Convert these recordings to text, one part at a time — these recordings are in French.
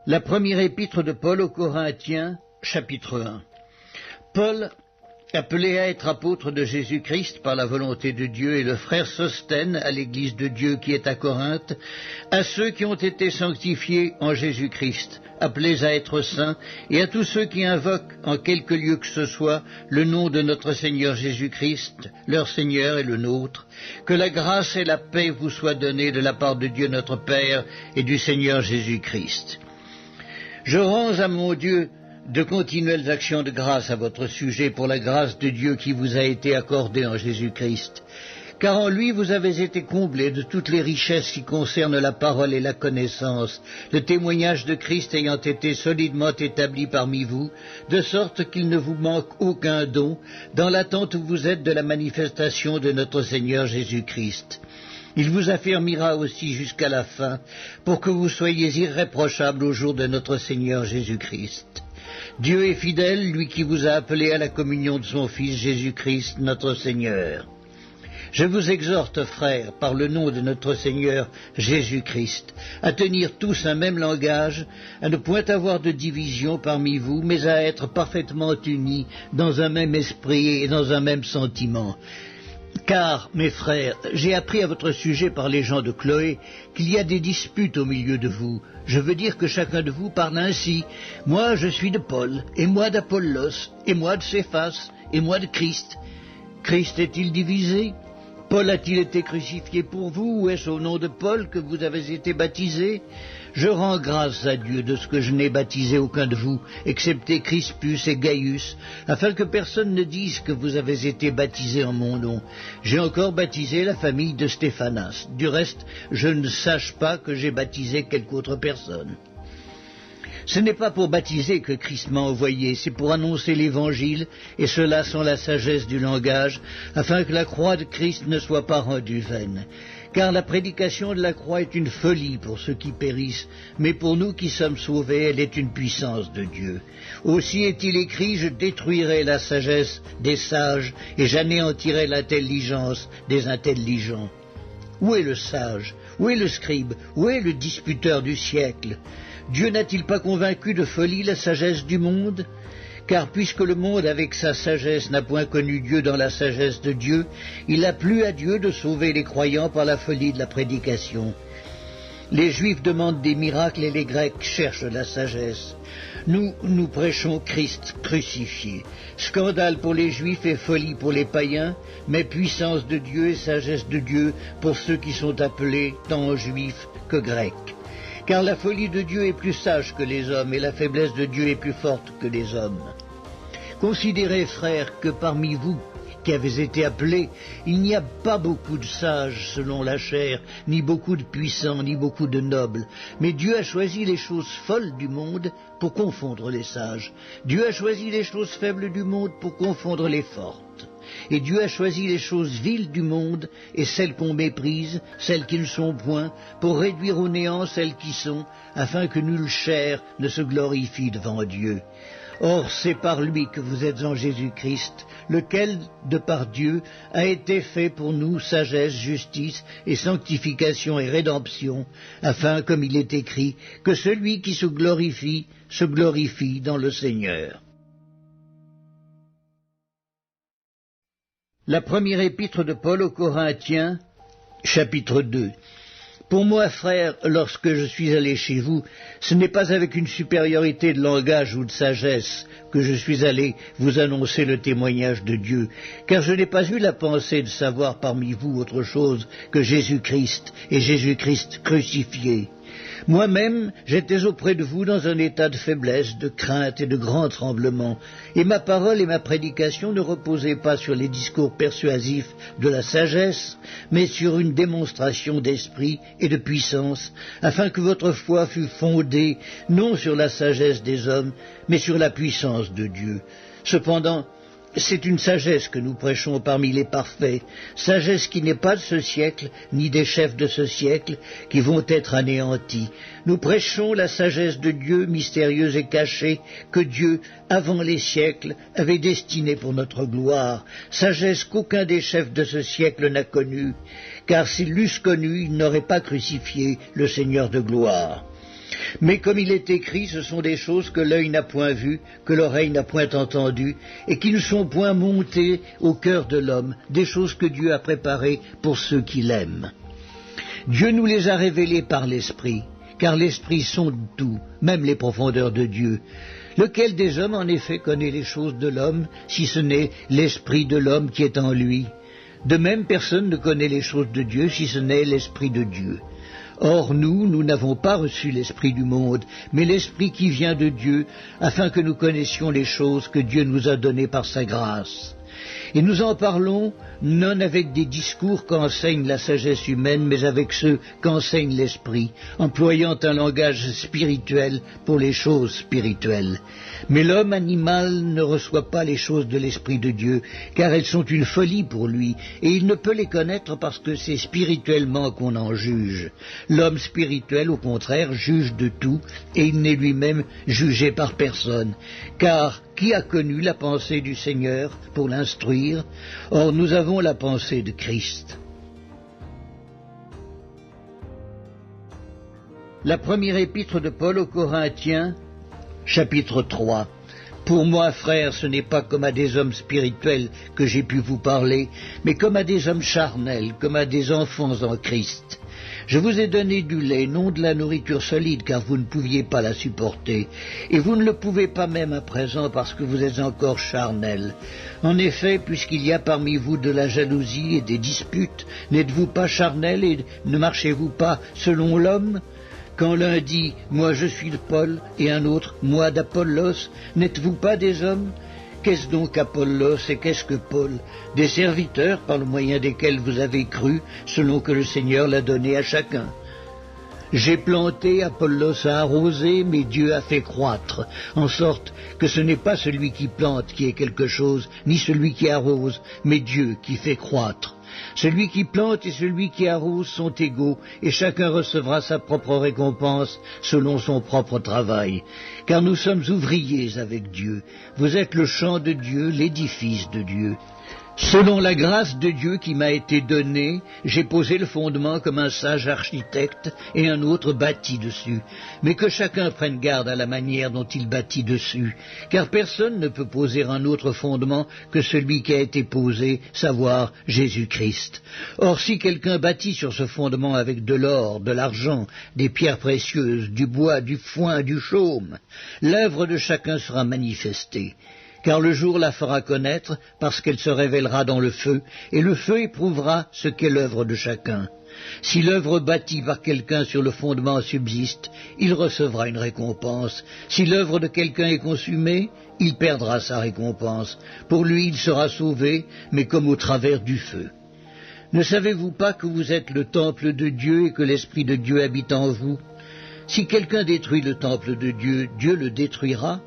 La première épître de Paul aux Corinthiens, chapitre 1. Paul, appelé à être apôtre de Jésus-Christ par la volonté de Dieu, et le frère Sosthène à l'église de Dieu qui est à Corinthe, à ceux qui ont été sanctifiés en Jésus-Christ, appelés à être saints, et à tous ceux qui invoquent en quelque lieu que ce soit le nom de notre Seigneur Jésus-Christ, leur Seigneur et le nôtre, que la grâce et la paix vous soient données de la part de Dieu notre Père et du Seigneur Jésus-Christ. Je rends à mon Dieu de continuelles actions de grâce à votre sujet pour la grâce de Dieu qui vous a été accordée en Jésus-Christ. Car en lui vous avez été comblés de toutes les richesses qui concernent la parole et la connaissance, le témoignage de Christ ayant été solidement établi parmi vous, de sorte qu'il ne vous manque aucun don, dans l'attente où vous êtes de la manifestation de notre Seigneur Jésus-Christ. Il vous affermira aussi jusqu'à la fin, pour que vous soyez irréprochables au jour de notre Seigneur Jésus-Christ. Dieu est fidèle, lui qui vous a appelé à la communion de son Fils Jésus-Christ, notre Seigneur. Je vous exhorte, frères, par le nom de notre Seigneur Jésus-Christ, à tenir tous un même langage, à ne point avoir de division parmi vous, mais à être parfaitement unis dans un même esprit et dans un même sentiment. Car, mes frères, j'ai appris à votre sujet par les gens de Chloé qu'il y a des disputes au milieu de vous. Je veux dire que chacun de vous parle ainsi. Moi, je suis de Paul, et moi d'Apollos, et moi de Céphas, et moi de Christ. Christ est-il divisé? Paul a-t-il été crucifié pour vous, ou est-ce au nom de Paul que vous avez été baptisés? Je rends grâce à Dieu de ce que je n'ai baptisé aucun de vous, excepté Crispus et Gaius, afin que personne ne dise que vous avez été baptisés en mon nom. J'ai encore baptisé la famille de Stéphanas. Du reste, je ne sache pas que j'ai baptisé quelque autre personne. Ce n'est pas pour baptiser que Christ m'a envoyé, c'est pour annoncer l'Évangile, et cela sans la sagesse du langage, afin que la croix de Christ ne soit pas rendue vaine. Car la prédication de la croix est une folie pour ceux qui périssent, mais pour nous qui sommes sauvés, elle est une puissance de Dieu. Aussi est-il écrit, je détruirai la sagesse des sages, et j'anéantirai l'intelligence des intelligents. Où est le sage? Où est le scribe? Où est le disputeur du siècle? Dieu n'a-t-il pas convaincu de folie la sagesse du monde? Car puisque le monde avec sa sagesse n'a point connu Dieu dans la sagesse de Dieu, il a plu à Dieu de sauver les croyants par la folie de la prédication. Les Juifs demandent des miracles et les Grecs cherchent la sagesse. Nous prêchons Christ crucifié. Scandale pour les Juifs et folie pour les païens, mais puissance de Dieu et sagesse de Dieu pour ceux qui sont appelés tant Juifs que Grecs. Car la folie de Dieu est plus sage que les hommes, et la faiblesse de Dieu est plus forte que les hommes. Considérez, frères, que parmi vous qui avez été appelés, il n'y a pas beaucoup de sages selon la chair, ni beaucoup de puissants, ni beaucoup de nobles. Mais Dieu a choisi les choses folles du monde pour confondre les sages. Dieu a choisi les choses faibles du monde pour confondre les fortes. Et Dieu a choisi les choses viles du monde et celles qu'on méprise, celles qui ne sont point, pour réduire au néant celles qui sont, afin que nulle chair ne se glorifie devant Dieu. Or, c'est par lui que vous êtes en Jésus-Christ, lequel, de par Dieu, a été fait pour nous sagesse, justice et sanctification et rédemption, afin, comme il est écrit, que celui qui se glorifie dans le Seigneur. La première épître de Paul aux Corinthiens, chapitre 2. Pour moi, frères, lorsque je suis allé chez vous, ce n'est pas avec une supériorité de langage ou de sagesse que je suis allé vous annoncer le témoignage de Dieu, car je n'ai pas eu la pensée de savoir parmi vous autre chose que Jésus-Christ et Jésus-Christ crucifié. Moi-même, j'étais auprès de vous dans un état de faiblesse, de crainte et de grand tremblement, et ma parole et ma prédication ne reposaient pas sur les discours persuasifs de la sagesse, mais sur une démonstration d'esprit et de puissance, afin que votre foi fût fondée non sur la sagesse des hommes, mais sur la puissance de Dieu. Cependant, c'est une sagesse que nous prêchons parmi les parfaits, sagesse qui n'est pas de ce siècle, ni des chefs de ce siècle, qui vont être anéantis. Nous prêchons la sagesse de Dieu, mystérieuse et cachée, que Dieu, avant les siècles, avait destinée pour notre gloire, sagesse qu'aucun des chefs de ce siècle n'a connue, car s'ils l'eussent connue, ils n'auraient pas crucifié le Seigneur de gloire. Mais comme il est écrit, ce sont des choses que l'œil n'a point vues, que l'oreille n'a point entendues, et qui ne sont point montées au cœur de l'homme, des choses que Dieu a préparées pour ceux qui l'aiment. Dieu nous les a révélées par l'Esprit, car l'Esprit sonde tout, même les profondeurs de Dieu. Lequel des hommes en effet connaît les choses de l'homme, si ce n'est l'Esprit de l'homme qui est en lui? De même, personne ne connaît les choses de Dieu, si ce n'est l'Esprit de Dieu. Or nous n'avons pas reçu l'Esprit du monde, mais l'Esprit qui vient de Dieu, afin que nous connaissions les choses que Dieu nous a données par sa grâce. Et nous en parlons non avec des discours qu'enseigne la sagesse humaine, mais avec ceux qu'enseigne l'Esprit, employant un langage spirituel pour les choses spirituelles. Mais l'homme animal ne reçoit pas les choses de l'Esprit de Dieu, car elles sont une folie pour lui, et il ne peut les connaître parce que c'est spirituellement qu'on en juge. L'homme spirituel, au contraire, juge de tout, et il n'est lui-même jugé par personne. Car qui a connu la pensée du Seigneur pour l'instruire? Or nous avons la pensée de Christ. La première épître de Paul aux Corinthiens, chapitre 3. Pour moi, frères, ce n'est pas comme à des hommes spirituels que j'ai pu vous parler, mais comme à des hommes charnels, comme à des enfants en Christ. Je vous ai donné du lait, non de la nourriture solide, car vous ne pouviez pas la supporter, et vous ne le pouvez pas même à présent parce que vous êtes encore charnels. En effet, puisqu'il y a parmi vous de la jalousie et des disputes, n'êtes-vous pas charnels et ne marchez-vous pas selon l'homme? Quand l'un dit « Moi je suis de Paul » et un autre « Moi d'Apollos », n'êtes-vous pas des hommes? Qu'est-ce donc Apollos et qu'est-ce que Paul? Des serviteurs par le moyen desquels vous avez cru, selon que le Seigneur l'a donné à chacun. J'ai planté, Apollos a arrosé, mais Dieu a fait croître, en sorte que ce n'est pas celui qui plante qui est quelque chose, ni celui qui arrose, mais Dieu qui fait croître. Celui qui plante et celui qui arrose sont égaux, et chacun recevra sa propre récompense selon son propre travail. Car nous sommes ouvriers avec Dieu. Vous êtes le champ de Dieu, l'édifice de Dieu. Selon la grâce de Dieu qui m'a été donnée, j'ai posé le fondement comme un sage architecte et un autre bâtit dessus. Mais que chacun prenne garde à la manière dont il bâtit dessus, car personne ne peut poser un autre fondement que celui qui a été posé, savoir Jésus-Christ. Or, si quelqu'un bâtit sur ce fondement avec de l'or, de l'argent, des pierres précieuses, du bois, du foin, du chaume, l'œuvre de chacun sera manifestée. Car le jour la fera connaître, parce qu'elle se révélera dans le feu, et le feu éprouvera ce qu'est l'œuvre de chacun. Si l'œuvre bâtie par quelqu'un sur le fondement subsiste, il recevra une récompense. Si l'œuvre de quelqu'un est consumée, il perdra sa récompense. Pour lui, il sera sauvé, mais comme au travers du feu. Ne savez-vous pas que vous êtes le temple de Dieu et que l'Esprit de Dieu habite en vous? Si quelqu'un détruit le temple de Dieu, Dieu le détruira,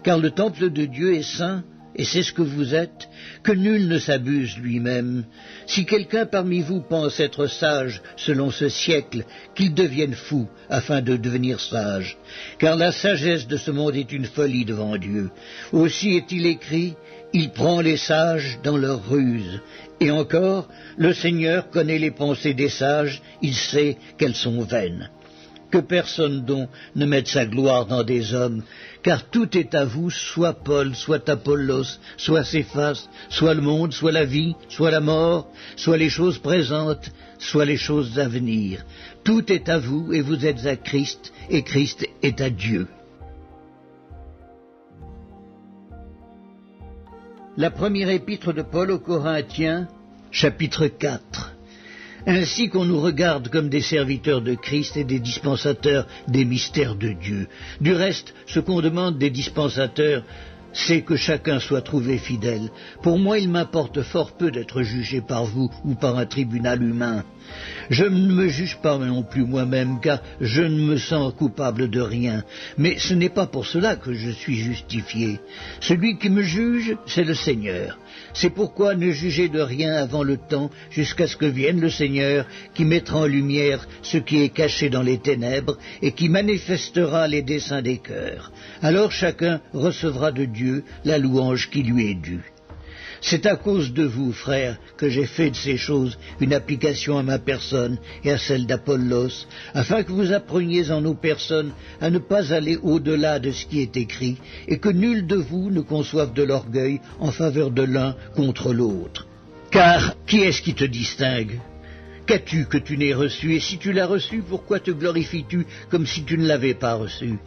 car le temple de Dieu est saint, et c'est ce que vous êtes, que nul ne s'abuse lui-même. Si quelqu'un parmi vous pense être sage selon ce siècle, qu'il devienne fou, afin de devenir sage. Car la sagesse de ce monde est une folie devant Dieu. Aussi est-il écrit, il prend les sages dans leur ruse. Et encore, le Seigneur connaît les pensées des sages, il sait qu'elles sont vaines. Que personne donc ne mette sa gloire dans des hommes, car tout est à vous, soit Paul, soit Apollos, soit Céphas, soit le monde, soit la vie, soit la mort, soit les choses présentes, soit les choses à venir. Tout est à vous, et vous êtes à Christ, et Christ est à Dieu. La première épître de Paul aux Corinthiens, chapitre 4. Ainsi qu'on nous regarde comme des serviteurs de Christ et des dispensateurs des mystères de Dieu. Du reste, ce qu'on demande des dispensateurs, c'est que chacun soit trouvé fidèle. Pour moi, il m'importe fort peu d'être jugé par vous ou par un tribunal humain. Je ne me juge pas non plus moi-même, car je ne me sens coupable de rien. Mais ce n'est pas pour cela que je suis justifié. Celui qui me juge, c'est le Seigneur. C'est pourquoi ne jugez de rien avant le temps, jusqu'à ce que vienne le Seigneur, qui mettra en lumière ce qui est caché dans les ténèbres, et qui manifestera les desseins des cœurs. Alors chacun recevra de Dieu la louange qui lui est due. C'est à cause de vous, frères, que j'ai fait de ces choses une application à ma personne et à celle d'Apollos, afin que vous appreniez en nos personnes à ne pas aller au-delà de ce qui est écrit, et que nul de vous ne conçoive de l'orgueil en faveur de l'un contre l'autre. Car qui est-ce qui te distingue ? Qu'as-tu que tu n'aies reçu? Et si tu l'as reçu, pourquoi te glorifies-tu comme si tu ne l'avais pas reçu?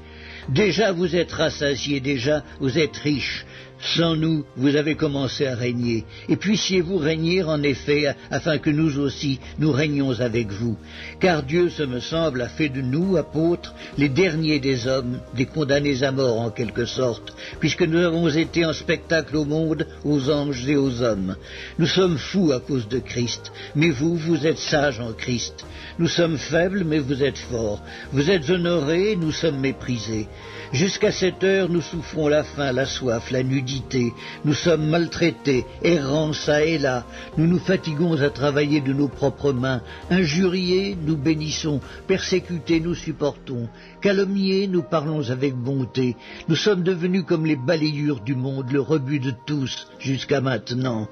Déjà vous êtes rassasiés, déjà vous êtes riches. Sans nous, vous avez commencé à régner. Et puissiez-vous régner en effet, afin que nous aussi, nous régnions avec vous. Car Dieu, ce me semble, a fait de nous, apôtres, les derniers des hommes, des condamnés à mort en quelque sorte, puisque nous avons été en spectacle au monde, aux anges et aux hommes. Nous sommes fous à cause de Christ, mais vous, vous êtes sages en Christ. Nous sommes faibles, mais vous êtes forts. Vous êtes honorés, nous sommes méprisés. Jusqu'à cette heure, nous souffrons la faim, la soif, la nudité. Nous sommes maltraités, errants çà et là. Nous nous fatiguons à travailler de nos propres mains. Injuriés, nous bénissons. Persécutés, nous supportons. Calomniés, nous parlons avec bonté. Nous sommes devenus comme les balayures du monde, le rebut de tous, jusqu'à maintenant.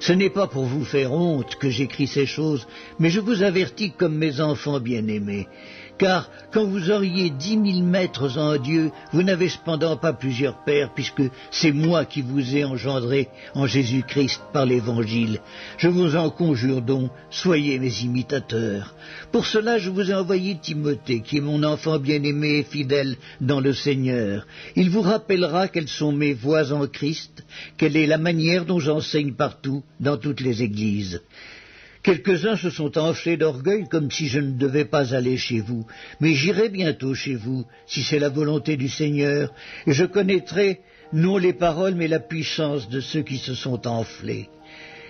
Ce n'est pas pour vous faire honte que j'écris ces choses, mais je vous avertis comme mes enfants bien-aimés. Car quand vous auriez 10 000 maîtres en Dieu, vous n'avez cependant pas plusieurs pères, puisque c'est moi qui vous ai engendré en Jésus-Christ par l'Évangile. Je vous en conjure donc, soyez mes imitateurs. Pour cela, je vous ai envoyé Timothée, qui est mon enfant bien-aimé et fidèle dans le Seigneur. Il vous rappellera quelles sont mes voies en Christ, quelle est la manière dont j'enseigne partout, dans toutes les églises. Quelques-uns se sont enflés d'orgueil comme si je ne devais pas aller chez vous, mais j'irai bientôt chez vous, si c'est la volonté du Seigneur, et je connaîtrai non les paroles mais la puissance de ceux qui se sont enflés.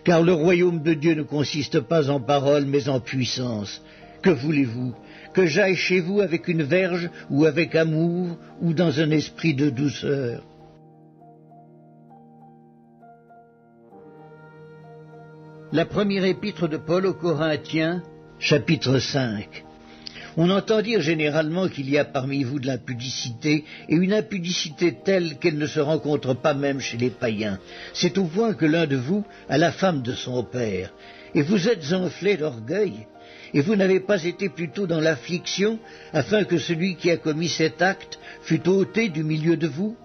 Car le royaume de Dieu ne consiste pas en paroles mais en puissance. Que voulez-vous? Que j'aille chez vous avec une verge ou avec amour ou dans un esprit de douceur? La première épître de Paul aux Corinthiens, chapitre 5. On entend dire généralement qu'il y a parmi vous de l'impudicité, et une impudicité telle qu'elle ne se rencontre pas même chez les païens. C'est au point que l'un de vous a la femme de son père, et vous êtes enflés d'orgueil, et vous n'avez pas été plutôt dans l'affliction, afin que celui qui a commis cet acte fût ôté du milieu de vous.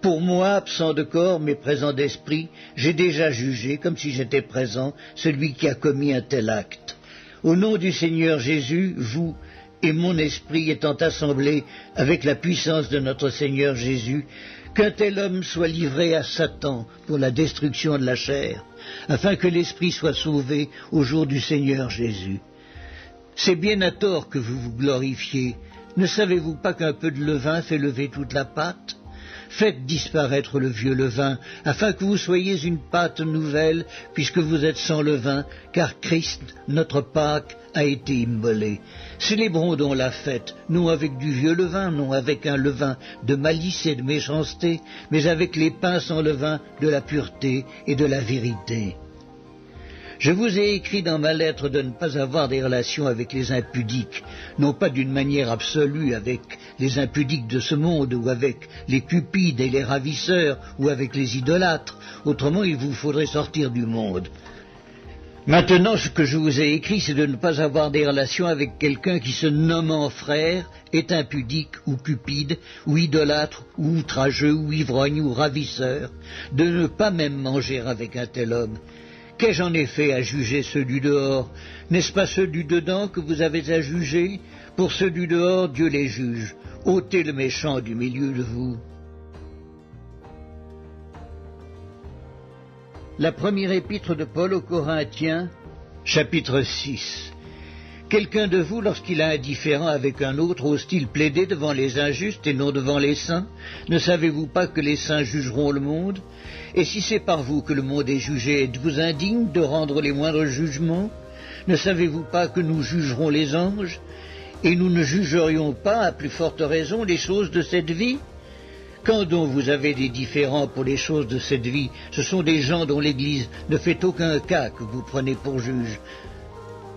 Pour moi, absent de corps mais présent d'esprit, j'ai déjà jugé, comme si j'étais présent, celui qui a commis un tel acte. Au nom du Seigneur Jésus, vous et mon esprit étant assemblés avec la puissance de notre Seigneur Jésus, qu'un tel homme soit livré à Satan pour la destruction de la chair, afin que l'esprit soit sauvé au jour du Seigneur Jésus. C'est bien à tort que vous vous glorifiez. Ne savez-vous pas qu'un peu de levain fait lever toute la pâte ? Faites disparaître le vieux levain, afin que vous soyez une pâte nouvelle, puisque vous êtes sans levain, car Christ, notre Pâque, a été immolé. Célébrons donc la fête, non avec du vieux levain, non avec un levain de malice et de méchanceté, mais avec les pains sans levain de la pureté et de la vérité. Je vous ai écrit dans ma lettre de ne pas avoir des relations avec les impudiques, non pas d'une manière absolue avec les impudiques de ce monde, ou avec les cupides et les ravisseurs, ou avec les idolâtres, autrement il vous faudrait sortir du monde. Maintenant, ce que je vous ai écrit, c'est de ne pas avoir des relations avec quelqu'un qui, se nommant frère, est impudique ou cupide, ou idolâtre, ou outrageux, ou ivrogne, ou ravisseur, de ne pas même manger avec un tel homme. Qu'ai-je en effet à juger ceux du dehors? N'est-ce pas ceux du dedans que vous avez à juger? Pour ceux du dehors, Dieu les juge. Ôtez le méchant du milieu de vous. La première épître de Paul aux Corinthiens, chapitre 6. Quelqu'un de vous, lorsqu'il a un différend avec un autre, ose-t-il plaider devant les injustes et non devant les saints? Ne savez-vous pas que les saints jugeront le monde? Et si c'est par vous que le monde est jugé, êtes-vous indigne de rendre les moindres jugements? Ne savez-vous pas que nous jugerons les anges? Et nous ne jugerions pas, à plus forte raison, les choses de cette vie? Quand donc vous avez des différends pour les choses de cette vie, ce sont des gens dont l'Église ne fait aucun cas que vous prenez pour juges.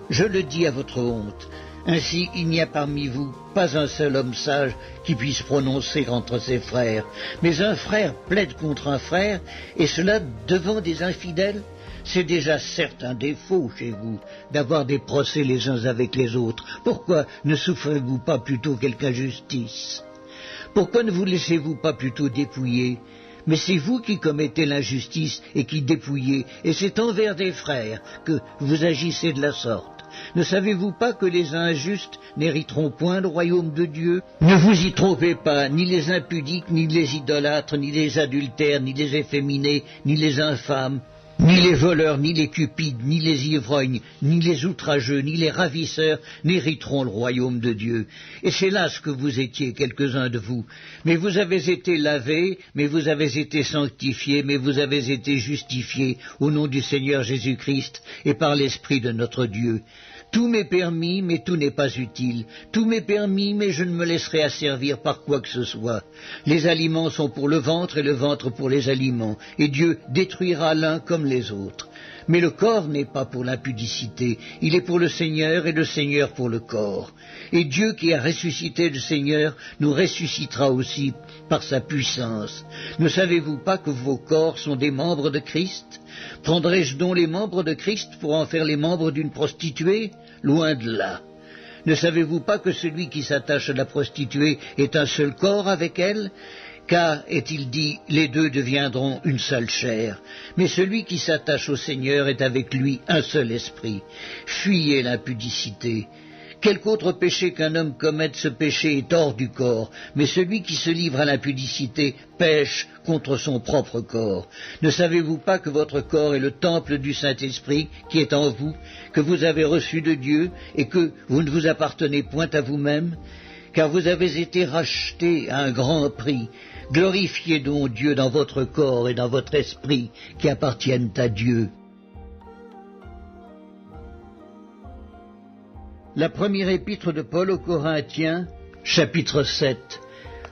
Je le dis à votre honte. Ainsi, il n'y a parmi vous pas un seul homme sage qui puisse prononcer entre ses frères. Mais un frère plaide contre un frère, et cela devant des infidèles. C'est déjà certes un défaut chez vous d'avoir des procès les uns avec les autres. Pourquoi ne souffrez-vous pas plutôt quelque injustice? Pourquoi ne vous laissez-vous pas plutôt dépouiller? Mais c'est vous qui commettez l'injustice et qui dépouillez, et c'est envers des frères que vous agissez de la sorte. Ne savez-vous pas que les injustes n'hériteront point le royaume de Dieu? Ne vous y trompez pas, ni les impudiques, ni les idolâtres, ni les adultères, ni les efféminés, ni les infâmes, ni les voleurs, ni les cupides, ni les ivrognes, ni les outrageux, ni les ravisseurs n'hériteront le royaume de Dieu. Et c'est là ce que vous étiez, quelques-uns de vous. Mais vous avez été lavés, mais vous avez été sanctifiés, mais vous avez été justifiés au nom du Seigneur Jésus-Christ et par l'Esprit de notre Dieu. Tout m'est permis, mais tout n'est pas utile. Tout m'est permis, mais je ne me laisserai asservir par quoi que ce soit. Les aliments sont pour le ventre et le ventre pour les aliments, et Dieu détruira l'un comme les autres. Mais le corps n'est pas pour l'impudicité, il est pour le Seigneur et le Seigneur pour le corps. Et Dieu qui a ressuscité le Seigneur nous ressuscitera aussi par sa puissance. Ne savez-vous pas que vos corps sont des membres de Christ? Prendrai-je donc les membres de Christ pour en faire les membres d'une prostituée? Loin de là. Ne savez-vous pas que celui qui s'attache à la prostituée est un seul corps avec elle? Car, est-il dit, les deux deviendront une seule chair. Mais celui qui s'attache au Seigneur est avec lui un seul esprit. Fuyez l'impudicité. Quelque autre péché qu'un homme commette, ce péché est hors du corps, mais celui qui se livre à l'impudicité pêche contre son propre corps. Ne savez-vous pas que votre corps est le temple du Saint-Esprit qui est en vous, que vous avez reçu de Dieu, et que vous ne vous appartenez point à vous-même? Car vous avez été rachetés à un grand prix. Glorifiez donc Dieu dans votre corps et dans votre esprit qui appartiennent à Dieu. La première épître de Paul aux Corinthiens, chapitre 7.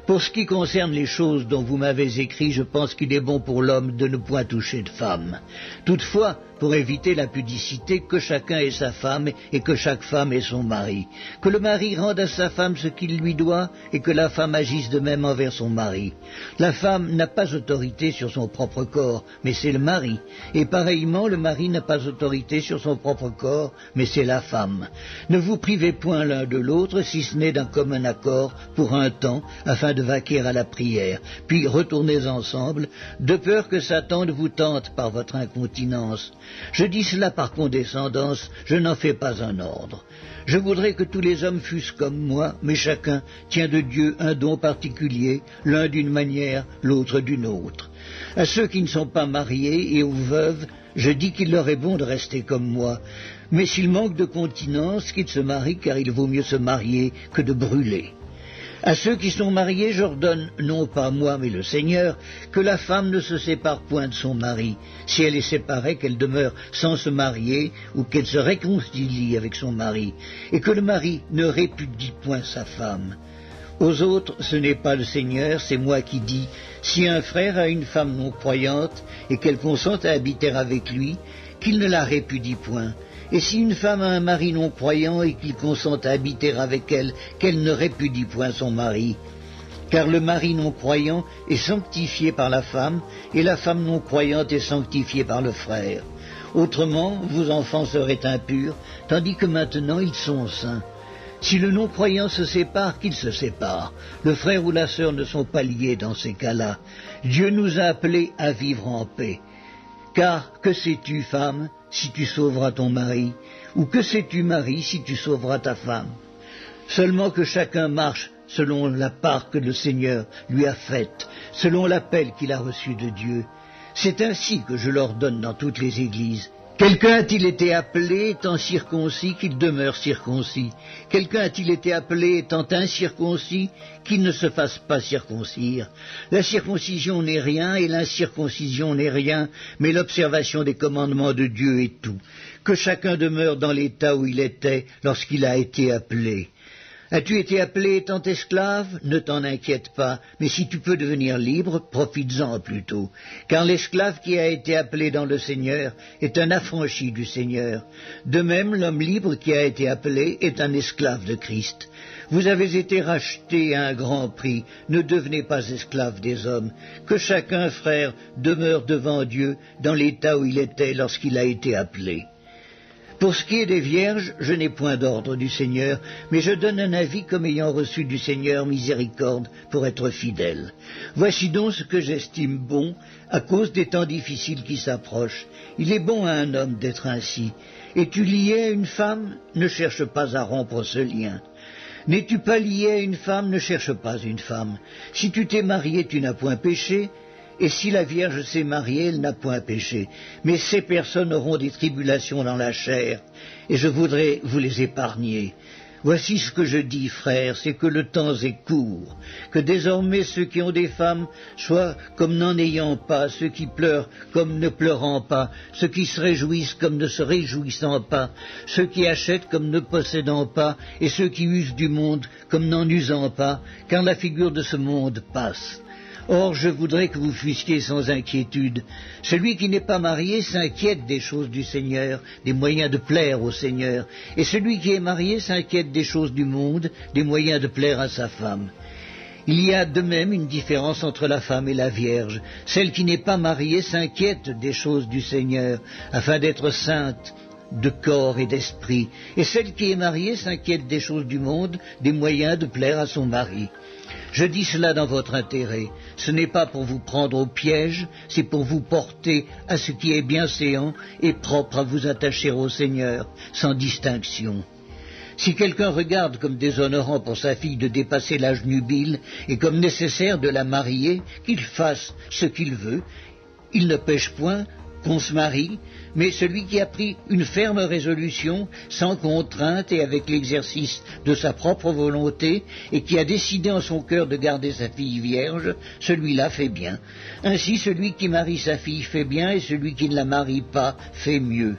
Pour ce qui concerne les choses dont vous m'avez écrit, je pense qu'il est bon pour l'homme de ne point toucher de femme. Toutefois, pour éviter la pudicité, que chacun ait sa femme et que chaque femme ait son mari. Que le mari rende à sa femme ce qu'il lui doit et que la femme agisse de même envers son mari. La femme n'a pas autorité sur son propre corps, mais c'est le mari. Et pareillement, le mari n'a pas autorité sur son propre corps, mais c'est la femme. Ne vous privez point l'un de l'autre, si ce n'est d'un commun accord, pour un temps, afin de vaquer à la prière. Puis retournez ensemble, de peur que Satan ne vous tente par votre incontinence. Je dis cela par condescendance, je n'en fais pas un ordre. Je voudrais que tous les hommes fussent comme moi, mais chacun tient de Dieu un don particulier, l'un d'une manière, l'autre d'une autre. À ceux qui ne sont pas mariés et aux veuves, je dis qu'il leur est bon de rester comme moi. Mais s'ils manquent de continence, qu'ils se marient, car il vaut mieux se marier que de brûler. À ceux qui sont mariés, j'ordonne, non pas moi, mais le Seigneur, que la femme ne se sépare point de son mari. Si elle est séparée, qu'elle demeure sans se marier, ou qu'elle se réconcilie avec son mari, et que le mari ne répudie point sa femme. Aux autres, ce n'est pas le Seigneur, c'est moi qui dis, si un frère a une femme non croyante, et qu'elle consente à habiter avec lui, qu'il ne la répudie point. Et si une femme a un mari non croyant et qu'il consent à habiter avec elle, qu'elle ne répudie point son mari. Car le mari non croyant est sanctifié par la femme, et la femme non croyante est sanctifiée par le frère. Autrement, vos enfants seraient impurs, tandis que maintenant ils sont saints. Si le non-croyant se sépare, qu'il se sépare. Le frère ou la sœur ne sont pas liés dans ces cas-là. Dieu nous a appelés à vivre en paix. Car que sais-tu, femme, si tu sauveras ton mari, ou que sais-tu, mari, si tu sauveras ta femme? Seulement que chacun marche selon la part que le Seigneur lui a faite, selon l'appel qu'il a reçu de Dieu. C'est ainsi que je l'ordonne dans toutes les églises. Quelqu'un a-t-il été appelé étant circoncis, qu'il demeure circoncis? Quelqu'un a-t-il été appelé étant incirconcis, qu'il ne se fasse pas circoncire? La circoncision n'est rien et l'incirconcision n'est rien, mais l'observation des commandements de Dieu est tout. Que chacun demeure dans l'état où il était lorsqu'il a été appelé. As-tu été appelé étant esclave? Ne t'en inquiète pas, mais si tu peux devenir libre, profites-en plutôt. Car l'esclave qui a été appelé dans le Seigneur est un affranchi du Seigneur. De même, l'homme libre qui a été appelé est un esclave de Christ. Vous avez été rachetés à un grand prix, ne devenez pas esclaves des hommes. Que chacun, frère, demeure devant Dieu dans l'état où il était lorsqu'il a été appelé. Pour ce qui est des vierges, je n'ai point d'ordre du Seigneur, mais je donne un avis comme ayant reçu du Seigneur miséricorde pour être fidèle. Voici donc ce que j'estime bon, à cause des temps difficiles qui s'approchent. Il est bon à un homme d'être ainsi. Es-tu lié à une femme? Ne cherche pas à rompre ce lien. N'es-tu pas lié à une femme? Ne cherche pas une femme. Si tu t'es marié, tu n'as point péché. Et si la Vierge s'est mariée, elle n'a point péché. Mais ces personnes auront des tribulations dans la chair, et je voudrais vous les épargner. Voici ce que je dis, frères, c'est que le temps est court, que désormais ceux qui ont des femmes soient comme n'en ayant pas, ceux qui pleurent comme ne pleurant pas, ceux qui se réjouissent comme ne se réjouissant pas, ceux qui achètent comme ne possédant pas, et ceux qui usent du monde comme n'en usant pas, car la figure de ce monde passe. Or, je voudrais que vous fussiez sans inquiétude. Celui qui n'est pas marié s'inquiète des choses du Seigneur, des moyens de plaire au Seigneur. Et celui qui est marié s'inquiète des choses du monde, des moyens de plaire à sa femme. Il y a de même une différence entre la femme et la Vierge. Celle qui n'est pas mariée s'inquiète des choses du Seigneur, afin d'être sainte de corps et d'esprit. Et celle qui est mariée s'inquiète des choses du monde, des moyens de plaire à son mari. Je dis cela dans votre intérêt. Ce n'est pas pour vous prendre au piège, c'est pour vous porter à ce qui est bienséant et propre à vous attacher au Seigneur, sans distinction. Si quelqu'un regarde comme déshonorant pour sa fille de dépasser l'âge nubile et comme nécessaire de la marier, qu'il fasse ce qu'il veut, il ne pêche point qu'on se marie, mais celui qui a pris une ferme résolution, sans contrainte et avec l'exercice de sa propre volonté, et qui a décidé en son cœur de garder sa fille vierge, celui-là fait bien. Ainsi, celui qui marie sa fille fait bien, et celui qui ne la marie pas fait mieux.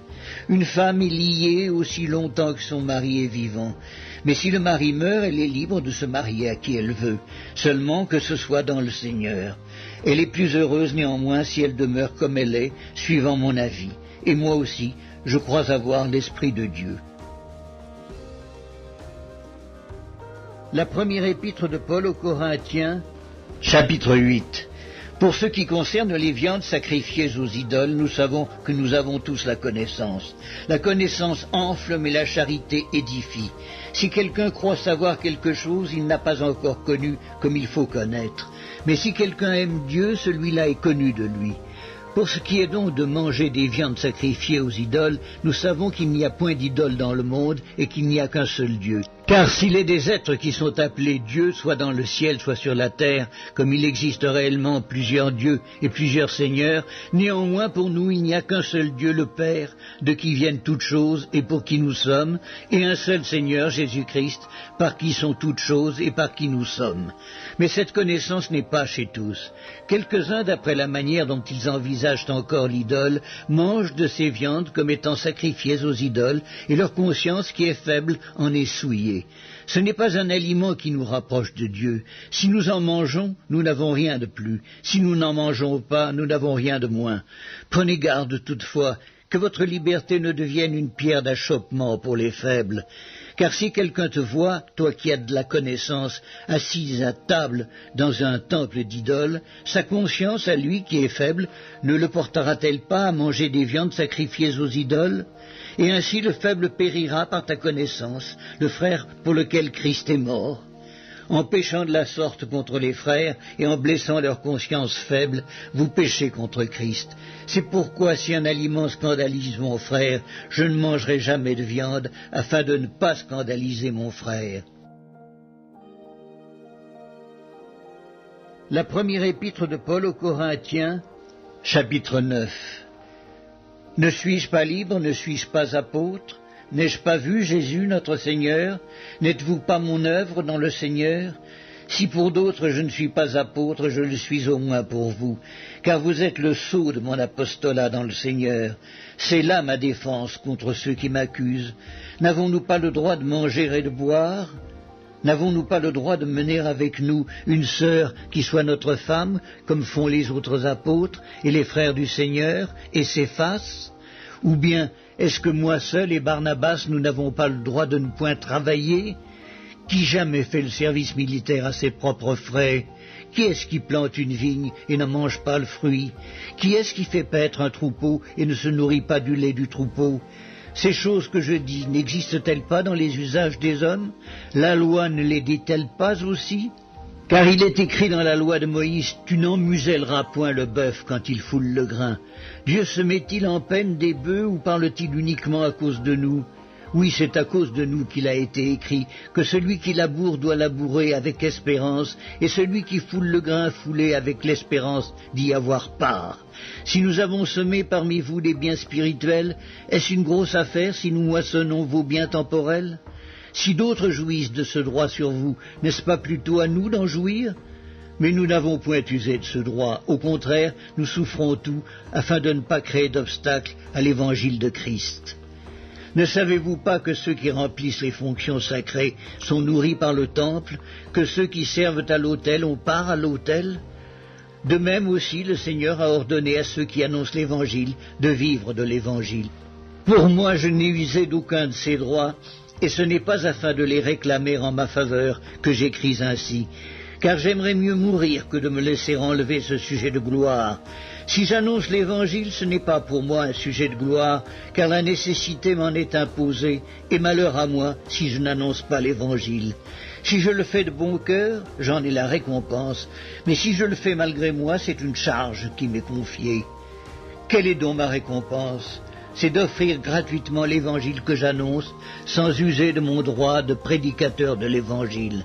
Une femme est liée aussi longtemps que son mari est vivant. Mais si le mari meurt, elle est libre de se marier à qui elle veut, seulement que ce soit dans le Seigneur. Elle est plus heureuse néanmoins si elle demeure comme elle est, suivant mon avis. Et moi aussi, je crois avoir l'Esprit de Dieu. La première épître de Paul aux Corinthiens, chapitre 8. Pour ce qui concerne les viandes sacrifiées aux idoles, nous savons que nous avons tous la connaissance. La connaissance enfle, mais la charité édifie. Si quelqu'un croit savoir quelque chose, il n'a pas encore connu comme il faut connaître. Mais si quelqu'un aime Dieu, celui-là est connu de lui. Pour ce qui est donc de manger des viandes sacrifiées aux idoles, nous savons qu'il n'y a point d'idole dans le monde et qu'il n'y a qu'un seul Dieu. Car s'il est des êtres qui sont appelés dieux, soit dans le ciel, soit sur la terre, comme il existe réellement plusieurs dieux et plusieurs seigneurs, néanmoins pour nous il n'y a qu'un seul Dieu, le Père, de qui viennent toutes choses et pour qui nous sommes, et un seul Seigneur, Jésus-Christ, par qui sont toutes choses et par qui nous sommes. Mais cette connaissance n'est pas chez tous. Quelques-uns, d'après la manière dont ils envisagent encore l'idole, mangent de ces viandes comme étant sacrifiées aux idoles, et leur conscience qui est faible en est souillée. Ce n'est pas un aliment qui nous rapproche de Dieu. Si nous en mangeons, nous n'avons rien de plus. Si nous n'en mangeons pas, nous n'avons rien de moins. Prenez garde toutefois que votre liberté ne devienne une pierre d'achoppement pour les faibles. Car si quelqu'un te voit, toi qui as de la connaissance, assise à table dans un temple d'idoles, sa conscience à lui qui est faible ne le portera-t-elle pas à manger des viandes sacrifiées aux idoles ? Et ainsi le faible périra par ta connaissance, le frère pour lequel Christ est mort. En péchant de la sorte contre les frères et en blessant leur conscience faible, vous péchez contre Christ. C'est pourquoi si un aliment scandalise mon frère, je ne mangerai jamais de viande, afin de ne pas scandaliser mon frère. La première épître de Paul aux Corinthiens, chapitre 9. Ne suis-je pas libre, ne suis-je pas apôtre? N'ai-je pas vu Jésus notre Seigneur? N'êtes-vous pas mon œuvre dans le Seigneur? Si pour d'autres je ne suis pas apôtre, je le suis au moins pour vous, car vous êtes le sceau de mon apostolat dans le Seigneur. C'est là ma défense contre ceux qui m'accusent. N'avons-nous pas le droit de manger et de boire? N'avons-nous pas le droit de mener avec nous une sœur qui soit notre femme, comme font les autres apôtres et les frères du Seigneur, et Céphas? Ou bien est-ce que moi seul et Barnabas, nous n'avons pas le droit de ne point travailler? Qui jamais fait le service militaire à ses propres frais? Qui est-ce qui plante une vigne et n'en mange pas le fruit? Qui est-ce qui fait paître un troupeau et ne se nourrit pas du lait du troupeau? Ces choses que je dis n'existent-elles pas dans les usages des hommes? La loi ne les dit-elle pas aussi? Car il est écrit dans la loi de Moïse, « Tu n'en muselleras point le bœuf quand il foule le grain. » Dieu se met-il en peine des bœufs ou parle-t-il uniquement à cause de nous? Oui, c'est à cause de nous qu'il a été écrit que celui qui laboure doit labourer avec espérance, et celui qui foule le grain fouler avec l'espérance d'y avoir part. Si nous avons semé parmi vous des biens spirituels, est-ce une grosse affaire si nous moissonnons vos biens temporels? Si d'autres jouissent de ce droit sur vous, n'est-ce pas plutôt à nous d'en jouir? Mais nous n'avons point usé de ce droit. Au contraire, nous souffrons tout, afin de ne pas créer d'obstacle à l'évangile de Christ. Ne savez-vous pas que ceux qui remplissent les fonctions sacrées sont nourris par le temple, que ceux qui servent à l'autel ont part à l'autel? De même aussi, le Seigneur a ordonné à ceux qui annoncent l'Évangile de vivre de l'Évangile. Pour moi, je n'ai usé d'aucun de ces droits, et ce n'est pas afin de les réclamer en ma faveur que j'écris ainsi, car j'aimerais mieux mourir que de me laisser enlever ce sujet de gloire. Si j'annonce l'Évangile, ce n'est pas pour moi un sujet de gloire, car la nécessité m'en est imposée, et malheur à moi si je n'annonce pas l'Évangile. Si je le fais de bon cœur, j'en ai la récompense, mais si je le fais malgré moi, c'est une charge qui m'est confiée. Quelle est donc ma récompense? C'est d'offrir gratuitement l'Évangile que j'annonce, sans user de mon droit de prédicateur de l'Évangile.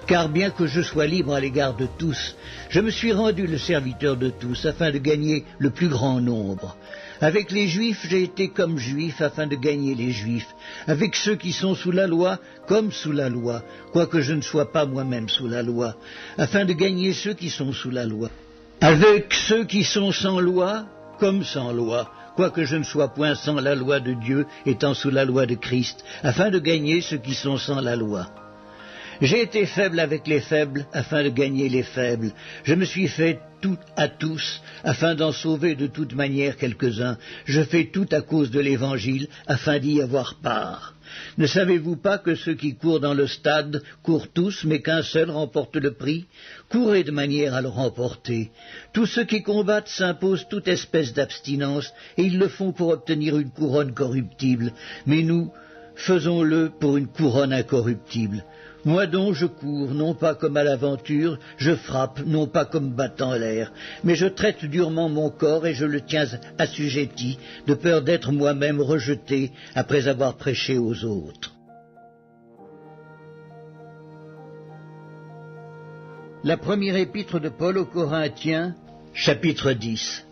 Car bien que je sois libre à l'égard de tous, je me suis rendu le serviteur de tous, afin de gagner le plus grand nombre. Avec les Juifs, j'ai été comme Juif, afin de gagner les Juifs. Avec ceux qui sont sous la loi, comme sous la loi, quoique je ne sois pas moi-même sous la loi, afin de gagner ceux qui sont sous la loi. Avec ceux qui sont sans loi, comme sans loi, quoique je ne sois point sans la loi de Dieu, étant sous la loi de Christ, afin de gagner ceux qui sont sans la loi. J'ai été faible avec les faibles, afin de gagner les faibles. Je me suis fait tout à tous, afin d'en sauver de toute manière quelques-uns. Je fais tout à cause de l'Évangile, afin d'y avoir part. Ne savez-vous pas que ceux qui courent dans le stade courent tous, mais qu'un seul remporte le prix? Courez de manière à le remporter. Tous ceux qui combattent s'imposent toute espèce d'abstinence, et ils le font pour obtenir une couronne corruptible. Mais nous, faisons-le pour une couronne incorruptible. Moi donc je cours, non pas comme à l'aventure, je frappe, non pas comme battant l'air, mais je traite durement mon corps et je le tiens assujetti, de peur d'être moi-même rejeté après avoir prêché aux autres. La première épître de Paul aux Corinthiens, chapitre 10.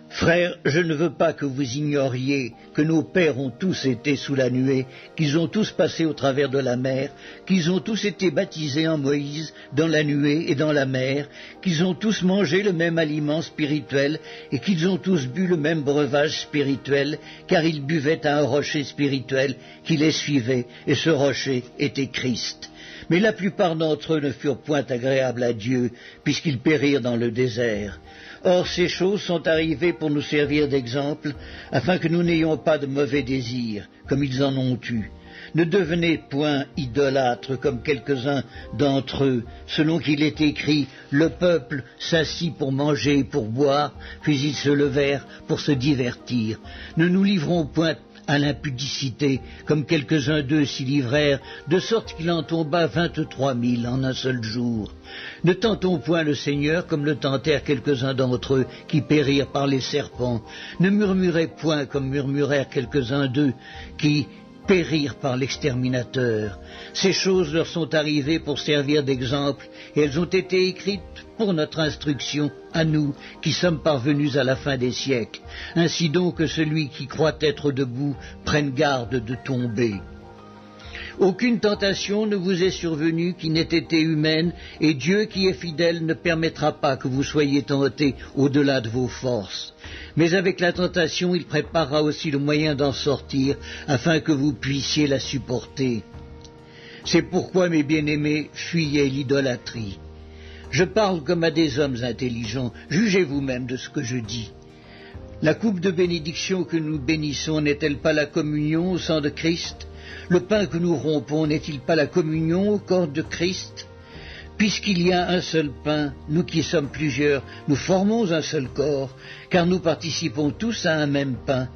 Frères, je ne veux pas que vous ignoriez que nos pères ont tous été sous la nuée, qu'ils ont tous passé au travers de la mer, qu'ils ont tous été baptisés en Moïse, dans la nuée et dans la mer, qu'ils ont tous mangé le même aliment spirituel et qu'ils ont tous bu le même breuvage spirituel, car ils buvaient à un rocher spirituel qui les suivait, et ce rocher était Christ. Mais la plupart d'entre eux ne furent point agréables à Dieu, puisqu'ils périrent dans le désert. Or, ces choses sont arrivées pour nous servir d'exemple, afin que nous n'ayons pas de mauvais désirs, comme ils en ont eu. Ne devenez point idolâtres comme quelques-uns d'entre eux, selon qu'il est écrit, le peuple s'assit pour manger et pour boire, puis ils se levèrent pour se divertir. Ne nous livrons point à l'impudicité, comme quelques-uns d'eux s'y livrèrent, de sorte qu'il en tomba 23 000 en un seul jour. Ne tentons point le Seigneur comme le tentèrent quelques-uns d'entre eux, qui périrent par les serpents. Ne murmurez point comme murmurèrent quelques-uns d'eux, qui périrent par l'exterminateur. Ces choses leur sont arrivées pour servir d'exemple, et elles ont été écrites pour notre instruction, à nous, qui sommes parvenus à la fin des siècles. Ainsi donc que celui qui croit être debout prenne garde de tomber. Aucune tentation ne vous est survenue qui n'ait été humaine, et Dieu qui est fidèle ne permettra pas que vous soyez tentés au-delà de vos forces. Mais avec la tentation, il préparera aussi le moyen d'en sortir, afin que vous puissiez la supporter. C'est pourquoi, mes bien-aimés, fuyez l'idolâtrie. Je parle comme à des hommes intelligents, jugez vous-même de ce que je dis. La coupe de bénédiction que nous bénissons n'est-elle pas la communion au sang de Christ? Le pain que nous rompons n'est-il pas la communion au corps de Christ? Puisqu'il y a un seul pain, nous qui sommes plusieurs, nous formons un seul corps, car nous participons tous à un même pain.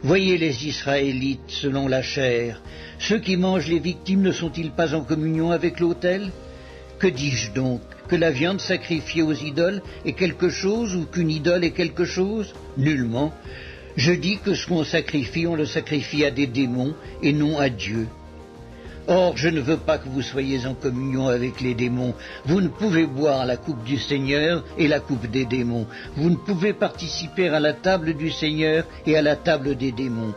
Voyez les Israélites selon la chair. Ceux qui mangent les victimes ne sont-ils pas en communion avec l'autel? Que dis-je donc? Que la viande sacrifiée aux idoles est quelque chose ou qu'une idole est quelque chose? Nullement. Je dis que ce qu'on sacrifie, on le sacrifie à des démons et non à Dieu. Or, je ne veux pas que vous soyez en communion avec les démons. Vous ne pouvez boire la coupe du Seigneur et la coupe des démons. Vous ne pouvez participer à la table du Seigneur et à la table des démons.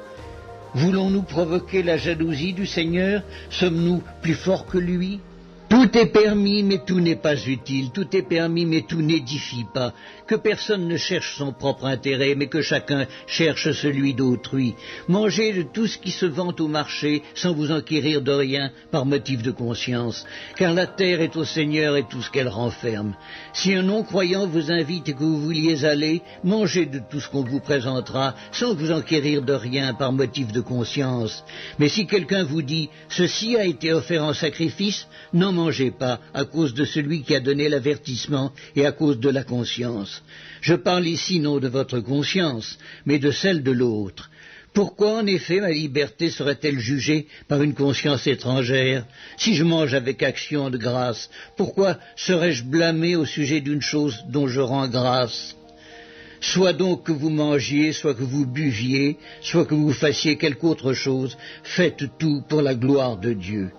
Voulons-nous provoquer la jalousie du Seigneur? Sommes-nous plus forts que lui? Tout est permis, mais tout n'est pas utile. Tout est permis, mais tout n'édifie pas. Que personne ne cherche son propre intérêt, mais que chacun cherche celui d'autrui. Mangez de tout ce qui se vend au marché, sans vous enquérir de rien, par motif de conscience. Car la terre est au Seigneur et tout ce qu'elle renferme. Si un non-croyant vous invite et que vous vouliez aller, mangez de tout ce qu'on vous présentera, sans vous enquérir de rien, par motif de conscience. Mais si quelqu'un vous dit « Ceci a été offert en sacrifice », n'en mangez pas à cause de celui qui a donné l'avertissement et à cause de la conscience. Je parle ici non de votre conscience, mais de celle de l'autre. Pourquoi, en effet, ma liberté serait-elle jugée par une conscience étrangère? Si je mange avec action de grâce, pourquoi serais-je blâmé au sujet d'une chose dont je rends grâce? Soit donc que vous mangiez, soit que vous buviez, soit que vous fassiez quelque autre chose, faites tout pour la gloire de Dieu.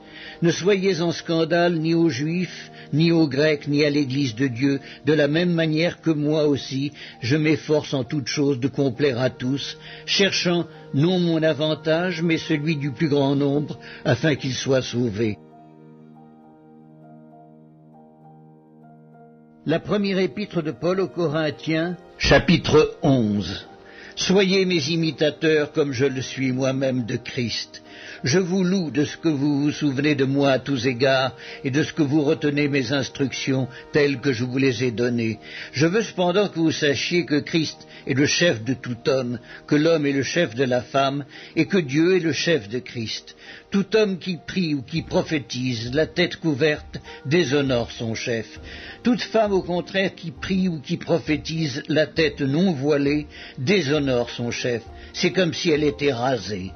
Ne soyez en scandale ni aux Juifs, ni aux Grecs, ni à l'Église de Dieu, de la même manière que moi aussi, je m'efforce en toute chose de complaire à tous, cherchant non mon avantage, mais celui du plus grand nombre, afin qu'ils soient sauvés. La première épître de Paul aux Corinthiens, chapitre 11. Soyez mes imitateurs comme je le suis moi-même de Christ. Je vous loue de ce que vous vous souvenez de moi à tous égards et de ce que vous retenez mes instructions telles que je vous les ai données. Je veux cependant que vous sachiez que Christ est le chef de tout homme, que l'homme est le chef de la femme et que Dieu est le chef de Christ. Tout homme qui prie ou qui prophétise, la tête couverte, déshonore son chef. Toute femme, au contraire, qui prie ou qui prophétise, la tête non voilée, déshonore son chef. C'est comme si elle était rasée.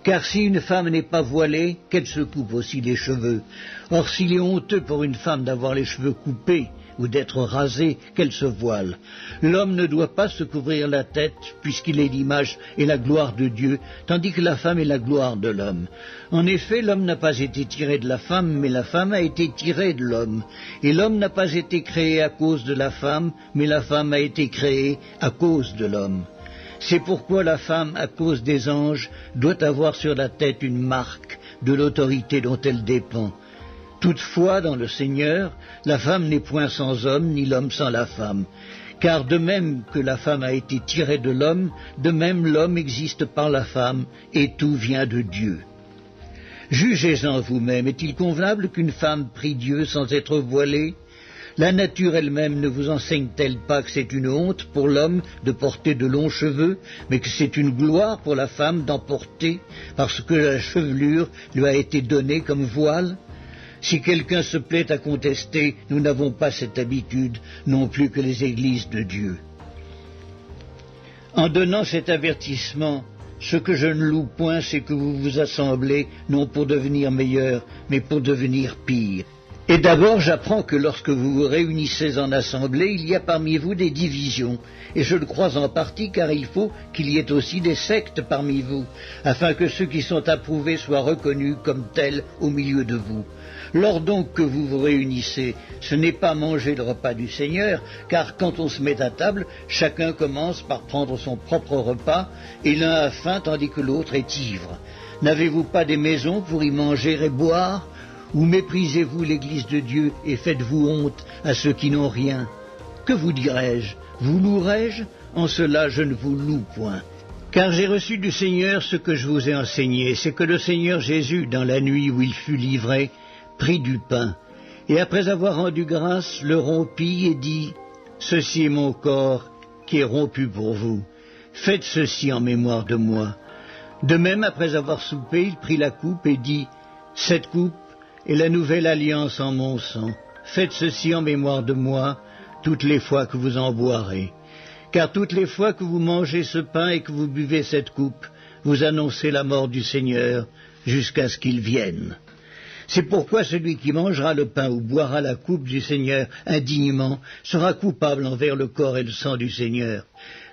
Car si une femme n'est pas voilée, qu'elle se coupe aussi les cheveux. Or, s'il est honteux pour une femme d'avoir les cheveux coupés ou d'être rasée, qu'elle se voile. L'homme ne doit pas se couvrir la tête, puisqu'il est l'image et la gloire de Dieu, tandis que la femme est la gloire de l'homme. En effet, l'homme n'a pas été tiré de la femme, mais la femme a été tirée de l'homme. Et l'homme n'a pas été créé à cause de la femme, mais la femme a été créée à cause de l'homme. C'est pourquoi la femme, à cause des anges, doit avoir sur la tête une marque de l'autorité dont elle dépend. Toutefois, dans le Seigneur, la femme n'est point sans homme, ni l'homme sans la femme. Car de même que la femme a été tirée de l'homme, de même l'homme existe par la femme, et tout vient de Dieu. Jugez-en vous-même, est-il convenable qu'une femme prie Dieu sans être voilée? La nature elle-même ne vous enseigne-t-elle pas que c'est une honte pour l'homme de porter de longs cheveux, mais que c'est une gloire pour la femme d'en porter, parce que la chevelure lui a été donnée comme voile? Si quelqu'un se plaît à contester, nous n'avons pas cette habitude, non plus que les églises de Dieu. En donnant cet avertissement, ce que je ne loue point, c'est que vous vous assemblez, non pour devenir meilleurs, mais pour devenir pires. Et d'abord, j'apprends que lorsque vous vous réunissez en assemblée, il y a parmi vous des divisions, et je le crois en partie car il faut qu'il y ait aussi des sectes parmi vous, afin que ceux qui sont approuvés soient reconnus comme tels au milieu de vous. Lors donc que vous vous réunissez, ce n'est pas manger le repas du Seigneur, car quand on se met à table, chacun commence par prendre son propre repas, et l'un a faim tandis que l'autre est ivre. N'avez-vous pas des maisons pour y manger et boire ? Ou méprisez-vous l'Église de Dieu et faites-vous honte à ceux qui n'ont rien? Que vous dirai-je? Vous louerai-je? En cela je ne vous loue point. Car j'ai reçu du Seigneur ce que je vous ai enseigné, c'est que le Seigneur Jésus, dans la nuit où il fut livré, prit du pain, et après avoir rendu grâce, le rompit et dit, « Ceci est mon corps qui est rompu pour vous. Faites ceci en mémoire de moi. » De même, après avoir soupé, il prit la coupe et dit, « Cette coupe est la nouvelle alliance en mon sang. Faites ceci en mémoire de moi, toutes les fois que vous en boirez. Car toutes les fois que vous mangez ce pain et que vous buvez cette coupe, vous annoncez la mort du Seigneur jusqu'à ce qu'il vienne. C'est pourquoi celui qui mangera le pain ou boira la coupe du Seigneur indignement sera coupable envers le corps et le sang du Seigneur.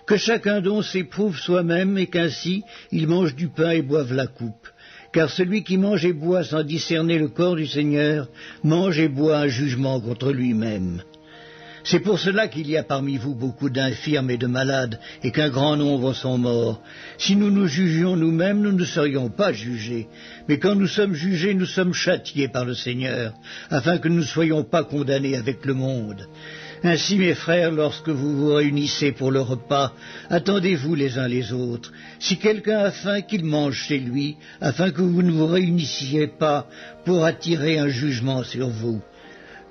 Que chacun donc s'éprouve soi-même et qu'ainsi il mange du pain et boive la coupe. Car celui qui mange et boit sans discerner le corps du Seigneur mange et boit un jugement contre lui-même. C'est pour cela qu'il y a parmi vous beaucoup d'infirmes et de malades, et qu'un grand nombre sont morts. Si nous nous jugions nous-mêmes, nous ne serions pas jugés. Mais quand nous sommes jugés, nous sommes châtiés par le Seigneur, afin que nous ne soyons pas condamnés avec le monde. Ainsi, mes frères, lorsque vous vous réunissez pour le repas, attendez-vous les uns les autres. Si quelqu'un a faim, qu'il mange chez lui, afin que vous ne vous réunissiez pas pour attirer un jugement sur vous.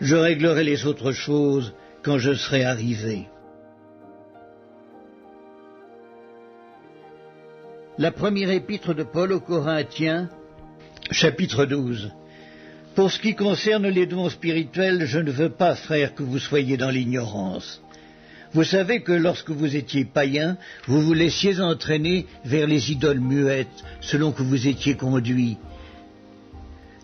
Je réglerai les autres choses quand je serai arrivé. La première épître de Paul aux Corinthiens, chapitre 12. Pour ce qui concerne les dons spirituels, je ne veux pas, frères, que vous soyez dans l'ignorance. Vous savez que lorsque vous étiez païens, vous vous laissiez entraîner vers les idoles muettes, selon que vous étiez conduits.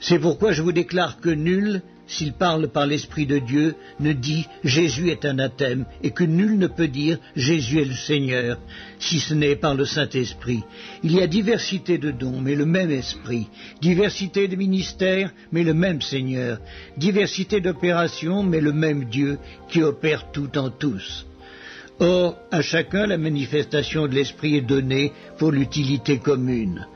C'est pourquoi je vous déclare que nul, s'il parle par l'Esprit de Dieu, ne dit « Jésus est anathème » et que nul ne peut dire « Jésus est le Seigneur » si ce n'est par le Saint-Esprit. Il y a diversité de dons, mais le même Esprit, diversité de ministères, mais le même Seigneur, diversité d'opérations, mais le même Dieu qui opère tout en tous. Or, à chacun la manifestation de l'Esprit est donnée pour l'utilité commune.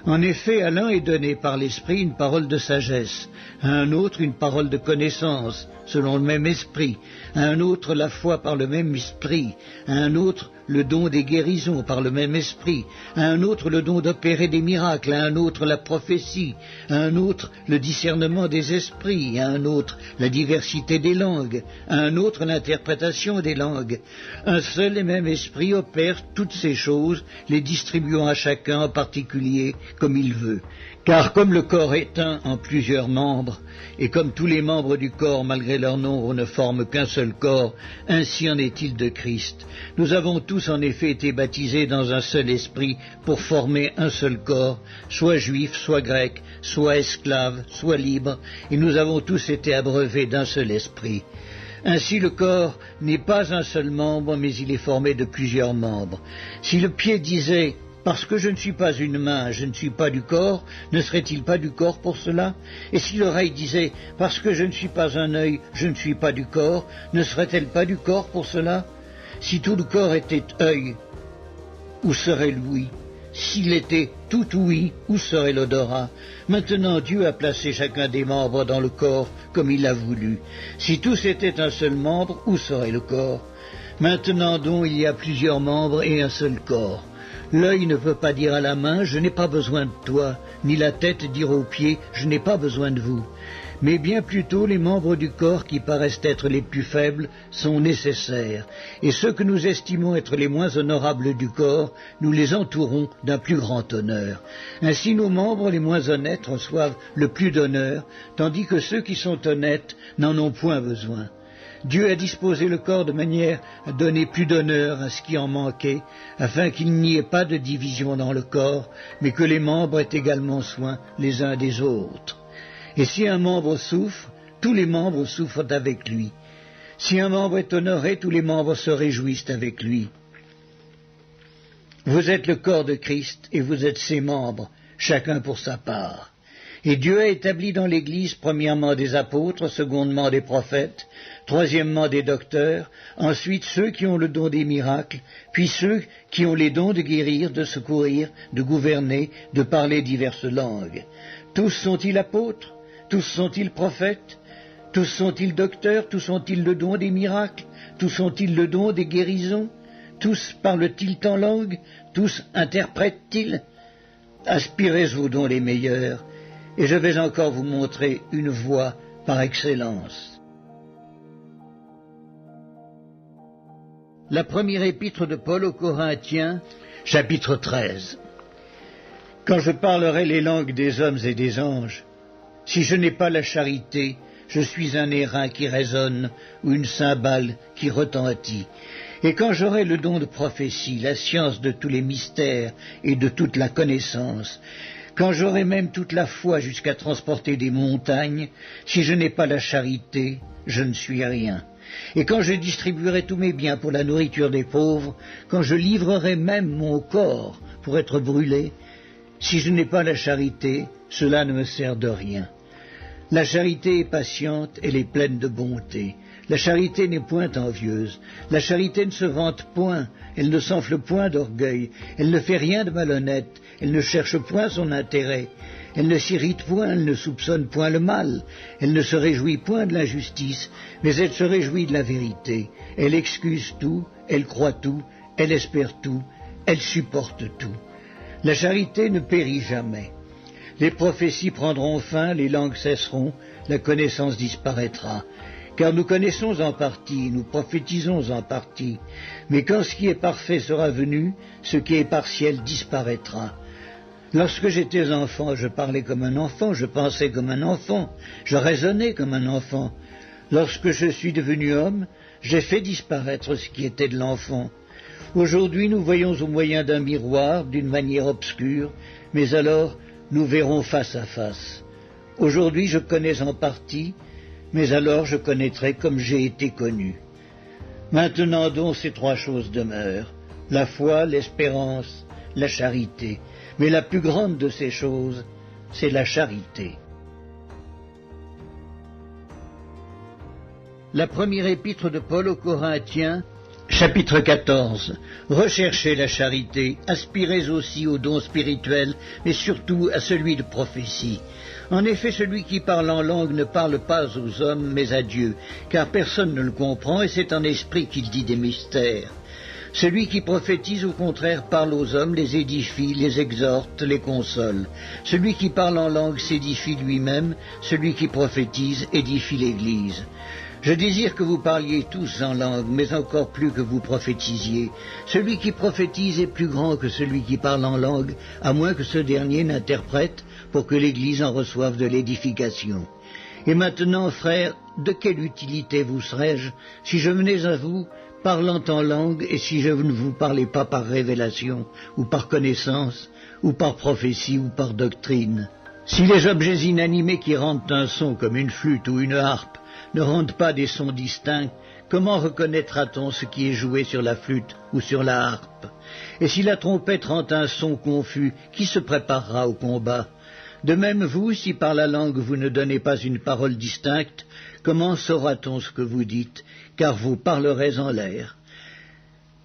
En effet, à l'un est donné par l'Esprit une parole de sagesse, à un autre une parole de connaissance, selon le même Esprit, à un autre la foi par le même Esprit, à un autre le don des guérisons par le même Esprit, à un autre le don d'opérer des miracles, à un autre la prophétie, à un autre le discernement des esprits, à un autre la diversité des langues, à un autre l'interprétation des langues. Un seul et même Esprit opère toutes ces choses, les distribuant à chacun en particulier comme il veut. Car comme le corps est un en plusieurs membres, et comme tous les membres du corps, malgré leur nombre, ne forment qu'un seul corps, ainsi en est-il de Christ. Nous avons tous en effet été baptisés dans un seul esprit pour former un seul corps, soit juifs, soit grecs, soit esclaves, soit libres, et nous avons tous été abreuvés d'un seul esprit. Ainsi le corps n'est pas un seul membre, mais il est formé de plusieurs membres. Si le pied disait « Parce que je ne suis pas une main, je ne suis pas du corps », ne serait-il pas du corps pour cela? Et si l'oreille disait « Parce que je ne suis pas un œil, je ne suis pas du corps », ne serait-elle pas du corps pour cela? Si tout le corps était œil, où serait l'ouïe? S'il était tout ouïe, où serait l'odorat? Maintenant Dieu a placé chacun des membres dans le corps comme il l'a voulu. Si tous étaient un seul membre, où serait le corps? Maintenant donc il y a plusieurs membres et un seul corps. L'œil ne peut pas dire à la main « Je n'ai pas besoin de toi », ni la tête dire aux pieds « Je n'ai pas besoin de vous ». Mais bien plutôt les membres du corps qui paraissent être les plus faibles sont nécessaires, et ceux que nous estimons être les moins honorables du corps, nous les entourons d'un plus grand honneur. Ainsi nos membres les moins honnêtes reçoivent le plus d'honneur, tandis que ceux qui sont honnêtes n'en ont point besoin. Dieu a disposé le corps de manière à donner plus d'honneur à ce qui en manquait, afin qu'il n'y ait pas de division dans le corps, mais que les membres aient également soin les uns des autres. Et si un membre souffre, tous les membres souffrent avec lui. Si un membre est honoré, tous les membres se réjouissent avec lui. Vous êtes le corps de Christ et vous êtes ses membres, chacun pour sa part. Et Dieu a établi dans l'Église premièrement des apôtres, secondement des prophètes, troisièmement des docteurs, ensuite ceux qui ont le don des miracles, puis ceux qui ont les dons de guérir, de secourir, de gouverner, de parler diverses langues. Tous sont-ils apôtres? Tous sont-ils prophètes? Tous sont-ils docteurs? Tous ont-ils le don des miracles? Tous ont-ils le don des guérisons? Tous parlent-ils en langue? Tous interprètent-ils? Aspirez aux dons les meilleurs, et je vais encore vous montrer une voie par excellence. La première épître de Paul aux Corinthiens, chapitre 13. Quand je parlerai les langues des hommes et des anges, si je n'ai pas la charité, je suis un airain qui résonne ou une cymbale qui retentit. Et quand j'aurai le don de prophétie, la science de tous les mystères et de toute la connaissance, quand j'aurai même toute la foi jusqu'à transporter des montagnes, si je n'ai pas la charité, je ne suis rien. Et quand je distribuerai tous mes biens pour la nourriture des pauvres, quand je livrerai même mon corps pour être brûlé, si je n'ai pas la charité, cela ne me sert de rien. La charité est patiente, elle est pleine de bonté. La charité n'est point envieuse. La charité ne se vante point, elle ne s'enfle point d'orgueil. Elle ne fait rien de malhonnête, elle ne cherche point son intérêt. Elle ne s'irrite point, elle ne soupçonne point le mal. Elle ne se réjouit point de l'injustice, mais elle se réjouit de la vérité. Elle excuse tout, elle croit tout, elle espère tout, elle supporte tout. La charité ne périt jamais. Les prophéties prendront fin, les langues cesseront, la connaissance disparaîtra. Car nous connaissons en partie, nous prophétisons en partie. Mais quand ce qui est parfait sera venu, ce qui est partiel disparaîtra. Lorsque j'étais enfant, je parlais comme un enfant, je pensais comme un enfant, je raisonnais comme un enfant. Lorsque je suis devenu homme, j'ai fait disparaître ce qui était de l'enfant. Aujourd'hui, nous voyons au moyen d'un miroir, d'une manière obscure, mais alors nous verrons face à face. Aujourd'hui, je connais en partie, mais alors je connaîtrai comme j'ai été connu. Maintenant donc, ces trois choses demeurent, la foi, l'espérance, la charité. Mais la plus grande de ces choses, c'est la charité. La première épître de Paul aux Corinthiens, chapitre 14. Recherchez la charité, aspirez aussi au don spirituel, mais surtout à celui de prophétie. En effet, celui qui parle en langue ne parle pas aux hommes, mais à Dieu, car personne ne le comprend, et c'est en esprit qu'il dit des mystères. Celui qui prophétise, au contraire, parle aux hommes, les édifie, les exhorte, les console. Celui qui parle en langue s'édifie lui-même, celui qui prophétise édifie l'Église. Je désire que vous parliez tous en langue, mais encore plus que vous prophétisiez. Celui qui prophétise est plus grand que celui qui parle en langue, à moins que ce dernier n'interprète, pour que l'Église en reçoive de l'édification. Et maintenant, frères, de quelle utilité vous serais-je si je venais à vous parlant en langue, et si je ne vous parlais pas par révélation, ou par connaissance, ou par prophétie, ou par doctrine? Si les objets inanimés qui rendent un son comme une flûte ou une harpe ne rendent pas des sons distincts, comment reconnaîtra-t-on ce qui est joué sur la flûte ou sur la harpe? Et si la trompette rend un son confus, qui se préparera au combat? De même vous, si par la langue vous ne donnez pas une parole distincte, comment saura-t-on ce que vous dites, car vous parlerez en l'air?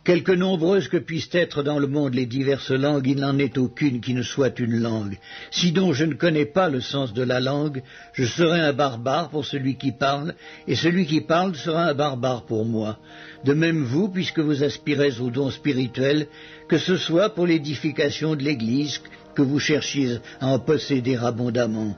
Quelque nombreuses que puissent être dans le monde les diverses langues, il n'en est aucune qui ne soit une langue. Si donc je ne connais pas le sens de la langue, je serai un barbare pour celui qui parle, et celui qui parle sera un barbare pour moi. De même vous, puisque vous aspirez au don spirituel, que ce soit pour l'édification de l'Église, que vous cherchiez à en posséder abondamment.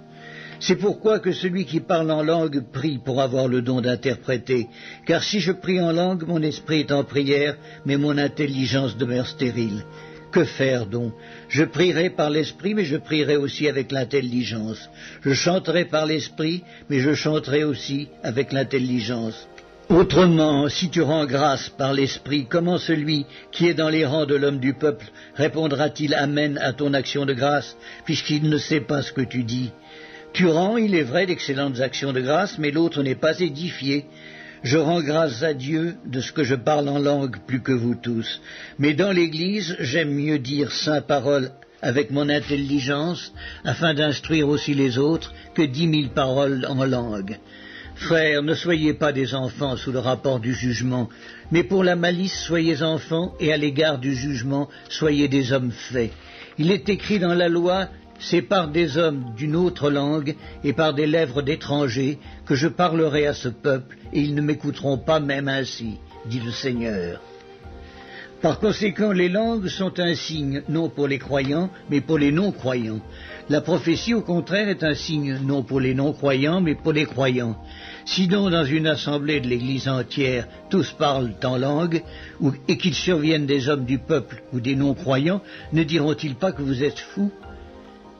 C'est pourquoi que celui qui parle en langue prie pour avoir le don d'interpréter, car si je prie en langue, mon esprit est en prière, mais mon intelligence demeure stérile. Que faire donc? Je prierai par l'esprit, mais je prierai aussi avec l'intelligence. Je chanterai par l'esprit, mais je chanterai aussi avec l'intelligence. Autrement, si tu rends grâce par l'esprit, comment celui qui est dans les rangs de l'homme du peuple répondra-t-il Amen à ton action de grâce, puisqu'il ne sait pas ce que tu dis? Tu rends, il est vrai, d'excellentes actions de grâce, mais l'autre n'est pas édifié. Je rends grâce à Dieu de ce que je parle en langue plus que vous tous. Mais dans l'Église, j'aime mieux dire saint parole avec mon intelligence, afin d'instruire aussi les autres, que 10 000 paroles en langue. Frères, ne soyez pas des enfants sous le rapport du jugement, mais pour la malice soyez enfants, et à l'égard du jugement soyez des hommes faits. Il est écrit dans la loi, c'est par des hommes d'une autre langue et par des lèvres d'étrangers que je parlerai à ce peuple, et ils ne m'écouteront pas même ainsi, dit le Seigneur. Par conséquent, les langues sont un signe, non pour les croyants, mais pour les non-croyants. La prophétie, au contraire, est un signe, non pour les non-croyants, mais pour les croyants. Si donc, dans une assemblée de l'Église entière, tous parlent en langue, et qu'il survienne des hommes du peuple ou des non-croyants, ne diront-ils pas que vous êtes fous?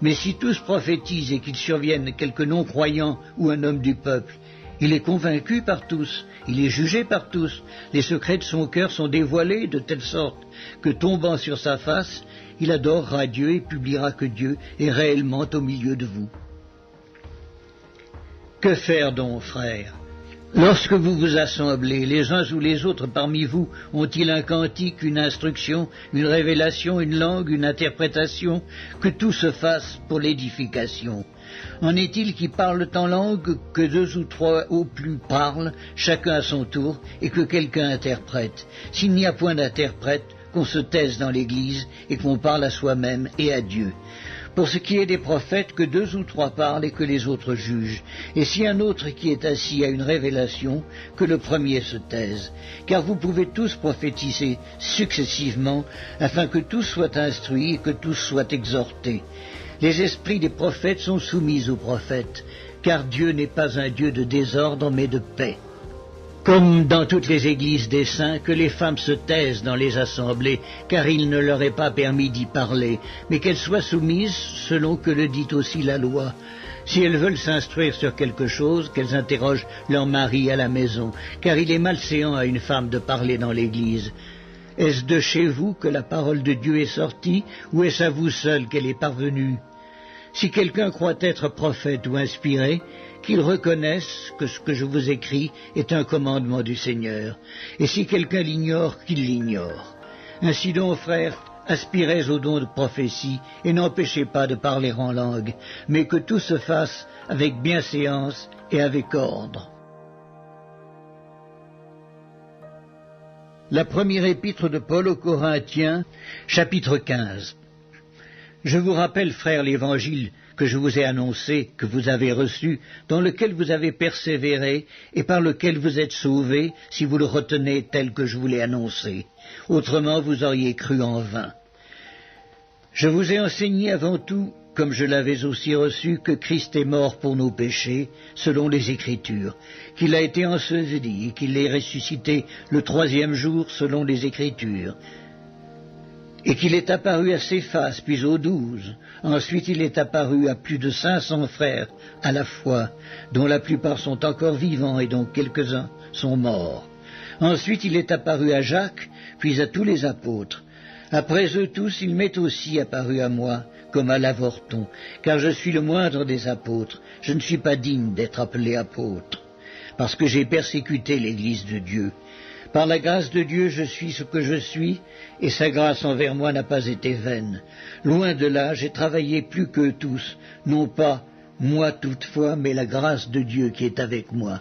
Mais si tous prophétisent et qu'il survienne quelque non-croyant ou un homme du peuple, il est convaincu par tous, il est jugé par tous, les secrets de son cœur sont dévoilés de telle sorte que, tombant sur sa face, il adorera Dieu et publiera que Dieu est réellement au milieu de vous. Que faire donc, frères? Lorsque vous vous assemblez, les uns ou les autres parmi vous ont-ils un cantique, une instruction, une révélation, une langue, une interprétation? Que tout se fasse pour l'édification. En est-il qui parlent en langue, que 2 ou 3 au plus parlent, chacun à son tour, et que quelqu'un interprète? S'il n'y a point d'interprète, qu'on se taise dans l'Église et qu'on parle à soi-même et à Dieu. Pour ce qui est des prophètes, que 2 ou 3 parlent et que les autres jugent. Et si un autre qui est assis a une révélation, que le premier se taise. Car vous pouvez tous prophétiser successivement, afin que tous soient instruits et que tous soient exhortés. Les esprits des prophètes sont soumis aux prophètes, car Dieu n'est pas un Dieu de désordre, mais de paix. Comme dans toutes les églises des saints, que les femmes se taisent dans les assemblées, car il ne leur est pas permis d'y parler, mais qu'elles soient soumises selon que le dit aussi la loi. Si elles veulent s'instruire sur quelque chose, qu'elles interrogent leur mari à la maison, car il est malséant à une femme de parler dans l'église. Est-ce de chez vous que la parole de Dieu est sortie, ou est-ce à vous seul qu'elle est parvenue? Si quelqu'un croit être prophète ou inspiré, qu'il reconnaisse que ce que je vous écris est un commandement du Seigneur, et si quelqu'un l'ignore, qu'il l'ignore. Ainsi donc, frères, aspirez au don de prophétie, et n'empêchez pas de parler en langue, mais que tout se fasse avec bienséance et avec ordre. La première épître de Paul aux Corinthiens, chapitre 15. Je vous rappelle, frères, l'évangile que je vous ai annoncé, que vous avez reçu, dans lequel vous avez persévéré, et par lequel vous êtes sauvés, si vous le retenez tel que je vous l'ai annoncé. Autrement, vous auriez cru en vain. Je vous ai enseigné avant tout, comme je l'avais aussi reçu, que Christ est mort pour nos péchés, selon les Écritures, qu'il a été enseveli et qu'il est ressuscité le 3e jour, selon les Écritures, et qu'il est apparu à Céphas, puis aux 12. Ensuite il est apparu à plus de 500 frères à la fois, dont la plupart sont encore vivants et dont quelques-uns sont morts. Ensuite il est apparu à Jacques, puis à tous les apôtres. Après eux tous, il m'est aussi apparu à moi, comme à l'avorton, car je suis le moindre des apôtres. Je ne suis pas digne d'être appelé apôtre, parce que j'ai persécuté l'Église de Dieu. Par la grâce de Dieu, je suis ce que je suis, et sa grâce envers moi n'a pas été vaine. Loin de là, j'ai travaillé plus qu'eux tous, non pas moi toutefois, mais la grâce de Dieu qui est avec moi.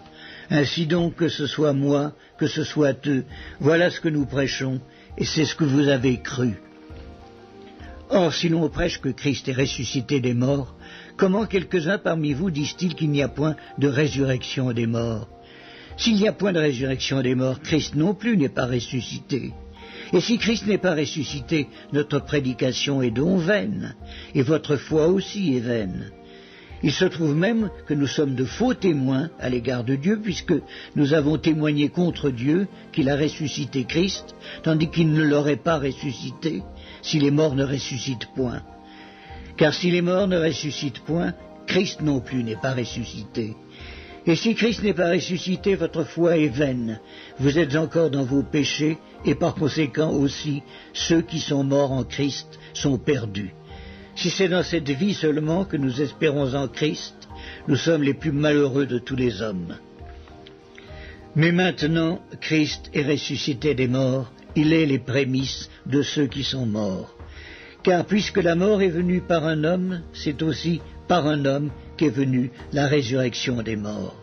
Ainsi donc, que ce soit moi, que ce soit eux, voilà ce que nous prêchons, et c'est ce que vous avez cru. Or, si l'on prêche que Christ est ressuscité des morts, comment quelques-uns parmi vous disent-ils qu'il n'y a point de résurrection des morts? S'il n'y a point de résurrection des morts, Christ non plus n'est pas ressuscité. Et si Christ n'est pas ressuscité, notre prédication est donc vaine, et votre foi aussi est vaine. Il se trouve même que nous sommes de faux témoins à l'égard de Dieu, puisque nous avons témoigné contre Dieu qu'il a ressuscité Christ, tandis qu'il ne l'aurait pas ressuscité, si les morts ne ressuscitent point. Car si les morts ne ressuscitent point, Christ non plus n'est pas ressuscité. Et si Christ n'est pas ressuscité, votre foi est vaine. Vous êtes encore dans vos péchés, et par conséquent aussi, ceux qui sont morts en Christ sont perdus. Si c'est dans cette vie seulement que nous espérons en Christ, nous sommes les plus malheureux de tous les hommes. Mais maintenant, Christ est ressuscité des morts, il est les prémices de ceux qui sont morts. Car puisque la mort est venue par un homme, c'est aussi par un homme qu'est venue la résurrection des morts.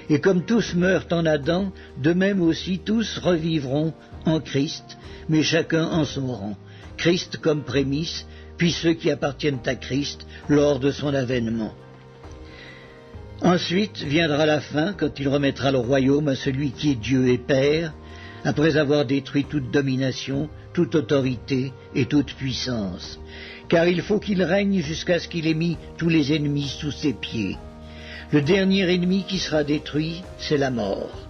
Et comme tous meurent en Adam, de même aussi tous revivront en Christ, mais chacun en son rang. Christ comme prémisse, puis ceux qui appartiennent à Christ lors de son avènement. Ensuite viendra la fin, quand il remettra le royaume à celui qui est Dieu et Père, après avoir détruit toute domination, toute autorité et toute puissance. Car il faut qu'il règne jusqu'à ce qu'il ait mis tous les ennemis sous ses pieds. Le dernier ennemi qui sera détruit, c'est la mort.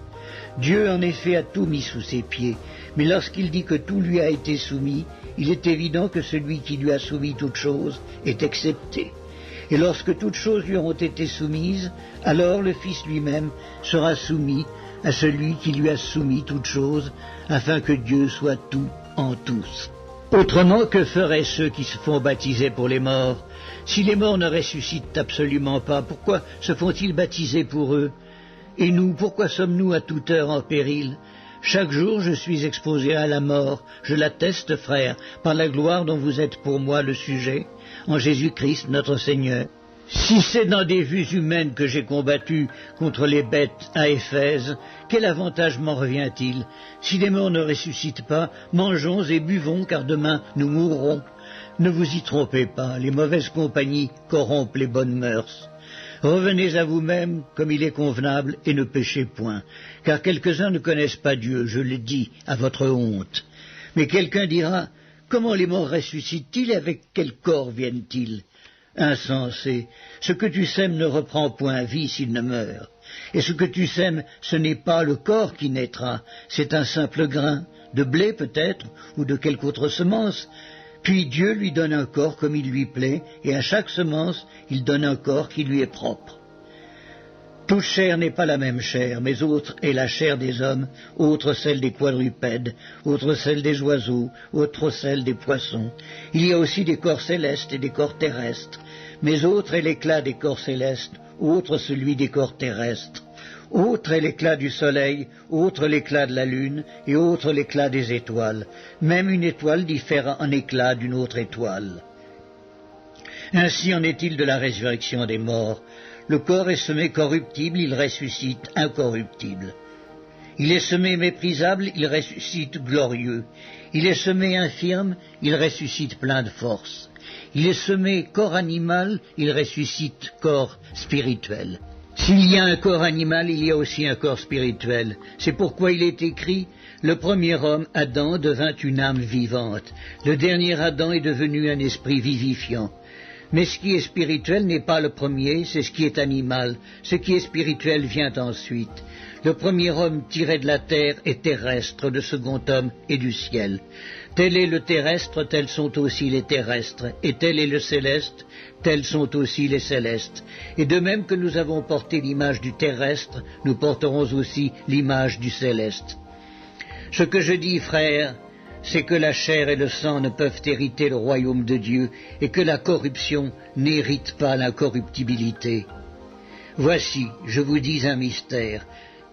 Dieu en effet a tout mis sous ses pieds, mais lorsqu'il dit que tout lui a été soumis, il est évident que celui qui lui a soumis toutes choses est excepté. Et lorsque toutes choses lui auront été soumises, alors le Fils lui-même sera soumis à celui qui lui a soumis toutes choses, afin que Dieu soit tout en tous. Autrement, que feraient ceux qui se font baptiser pour les morts? Si les morts ne ressuscitent absolument pas, pourquoi se font-ils baptiser pour eux? Et nous, pourquoi sommes-nous à toute heure en péril? Chaque jour je suis exposé à la mort, je l'atteste, frères, par la gloire dont vous êtes pour moi le sujet, en Jésus-Christ notre Seigneur. Si c'est dans des vues humaines que j'ai combattu contre les bêtes à Éphèse, quel avantage m'en revient-il? Si les morts ne ressuscitent pas, mangeons et buvons, car demain nous mourrons. Ne vous y trompez pas, les mauvaises compagnies corrompent les bonnes mœurs. Revenez à vous-même comme il est convenable et ne péchez point, car quelques-uns ne connaissent pas Dieu, je le dis, à votre honte. Mais quelqu'un dira, comment les morts ressuscitent-ils et avec quel corps viennent-ils? Insensé, ce que tu sèmes ne reprend point vie s'il ne meurt. Et ce que tu sèmes, ce n'est pas le corps qui naîtra, c'est un simple grain, de blé peut-être, ou de quelque autre semence. Puis Dieu lui donne un corps comme il lui plaît, et à chaque semence, il donne un corps qui lui est propre. Toute chair n'est pas la même chair, mais autre est la chair des hommes, autre celle des quadrupèdes, autre celle des oiseaux, autre celle des poissons. Il y a aussi des corps célestes et des corps terrestres, mais autre est l'éclat des corps célestes, autre celui des corps terrestres. Autre est l'éclat du soleil, autre l'éclat de la lune, et autre l'éclat des étoiles. Même une étoile diffère en éclat d'une autre étoile. Ainsi en est-il de la résurrection des morts. Le corps est semé corruptible, il ressuscite incorruptible. Il est semé méprisable, il ressuscite glorieux. Il est semé infirme, il ressuscite plein de force. Il est semé corps animal, il ressuscite corps spirituel. S'il y a un corps animal, il y a aussi un corps spirituel. C'est pourquoi il est écrit, le premier homme, Adam, devint une âme vivante. Le dernier Adam est devenu un esprit vivifiant. Mais ce qui est spirituel n'est pas le premier, c'est ce qui est animal. Ce qui est spirituel vient ensuite. Le premier homme tiré de la terre est terrestre, le second homme est du ciel. Tel est le terrestre, tels sont aussi les terrestres, et tel est le céleste, tels sont aussi les célestes. Et de même que nous avons porté l'image du terrestre, nous porterons aussi l'image du céleste. Ce que je dis, frères, c'est que la chair et le sang ne peuvent hériter le royaume de Dieu, et que la corruption n'hérite pas l'incorruptibilité. Voici, je vous dis un mystère,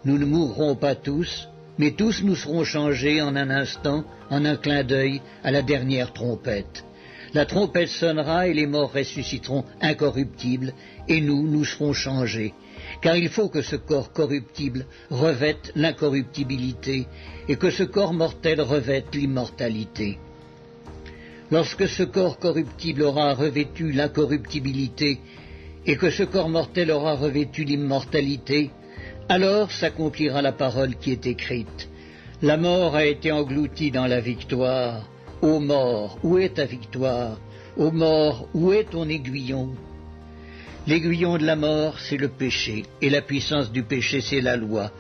nous ne mourrons pas tous, mais tous nous serons changés en un instant, en un clin d'œil, à la dernière trompette. La trompette sonnera et les morts ressusciteront incorruptibles, et nous serons changés. Car il faut que ce corps corruptible revête l'incorruptibilité, et que ce corps mortel revête l'immortalité. Lorsque ce corps corruptible aura revêtu l'incorruptibilité, et que ce corps mortel aura revêtu l'immortalité, alors s'accomplira la parole qui est écrite. La mort a été engloutie dans la victoire. Ô mort, où est ta victoire? Ô mort, où est ton aiguillon? L'aiguillon de la mort, c'est le péché, et la puissance du péché, c'est la loi.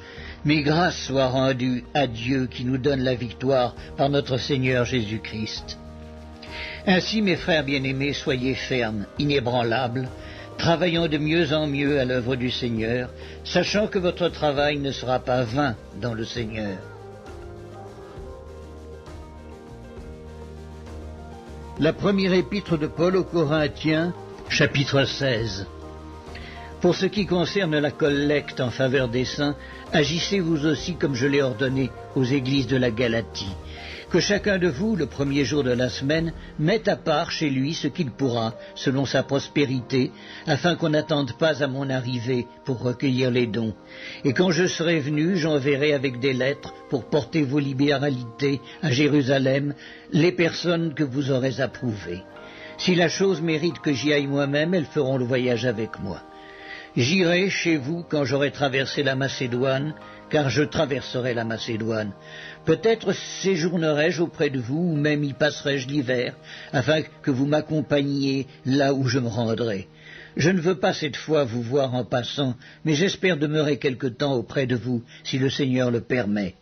Mais grâce soit rendue à Dieu qui nous donne la victoire par notre Seigneur Jésus-Christ. Ainsi, mes frères bien-aimés, soyez fermes, inébranlables, travaillant de mieux en mieux à l'œuvre du Seigneur, sachant que votre travail ne sera pas vain dans le Seigneur. La première épître de Paul aux Corinthiens, chapitre 16. Pour ce qui concerne la collecte en faveur des saints, agissez vous aussi comme je l'ai ordonné aux églises de la Galatie. Que chacun de vous, le premier jour de la semaine, mette à part chez lui ce qu'il pourra, selon sa prospérité, afin qu'on n'attende pas à mon arrivée pour recueillir les dons. Et quand je serai venu, j'enverrai avec des lettres pour porter vos libéralités à Jérusalem les personnes que vous aurez approuvées. Si la chose mérite que j'y aille moi-même, elles feront le voyage avec moi. J'irai chez vous quand j'aurai traversé la Macédoine, car je traverserai la Macédoine. Peut-être séjournerai-je auprès de vous, ou même y passerai-je l'hiver, afin que vous m'accompagniez là où je me rendrai. Je ne veux pas cette fois vous voir en passant, mais j'espère demeurer quelque temps auprès de vous, si le Seigneur le permet.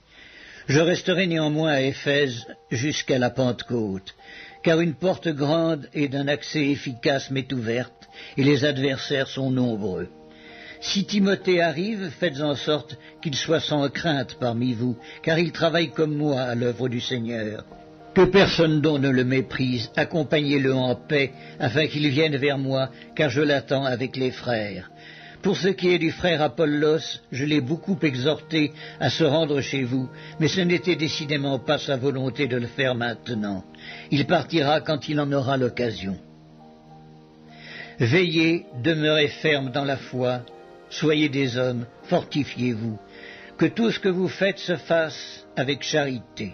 Je resterai néanmoins à Éphèse jusqu'à la Pentecôte, car une porte grande et d'un accès efficace m'est ouverte, et les adversaires sont nombreux. Si Timothée arrive, faites en sorte qu'il soit sans crainte parmi vous, car il travaille comme moi à l'œuvre du Seigneur. Que personne donc ne le méprise, accompagnez-le en paix, afin qu'il vienne vers moi, car je l'attends avec les frères. Pour ce qui est du frère Apollos, je l'ai beaucoup exhorté à se rendre chez vous, mais ce n'était décidément pas sa volonté de le faire maintenant. Il partira quand il en aura l'occasion. Veillez, demeurez fermes dans la foi, soyez des hommes, fortifiez-vous, que tout ce que vous faites se fasse avec charité.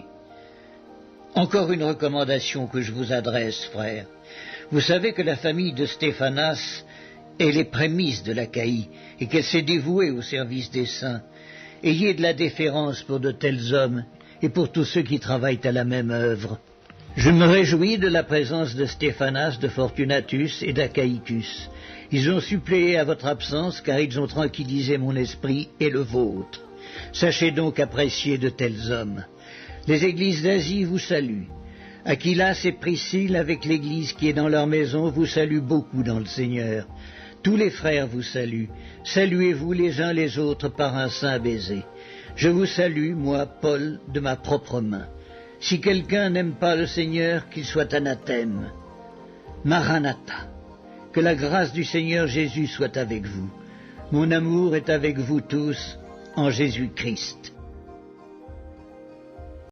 Encore une recommandation que je vous adresse, frères. Vous savez que la famille de Stéphanas est les prémices de l'Achaïe, et qu'elle s'est dévouée au service des saints. Ayez de la déférence pour de tels hommes, et pour tous ceux qui travaillent à la même œuvre. Je me réjouis de la présence de Stéphanas, de Fortunatus et d'Achaïcus. Ils ont suppléé à votre absence, car ils ont tranquillisé mon esprit et le vôtre. Sachez donc apprécier de tels hommes. Les églises d'Asie vous saluent. Aquilas et Priscille, avec l'église qui est dans leur maison, vous saluent beaucoup dans le Seigneur. Tous les frères vous saluent. Saluez-vous les uns les autres par un saint baiser. Je vous salue, moi, Paul, de ma propre main. Si quelqu'un n'aime pas le Seigneur, qu'il soit anathème. Maranatha. Que la grâce du Seigneur Jésus soit avec vous. Mon amour est avec vous tous, en Jésus-Christ.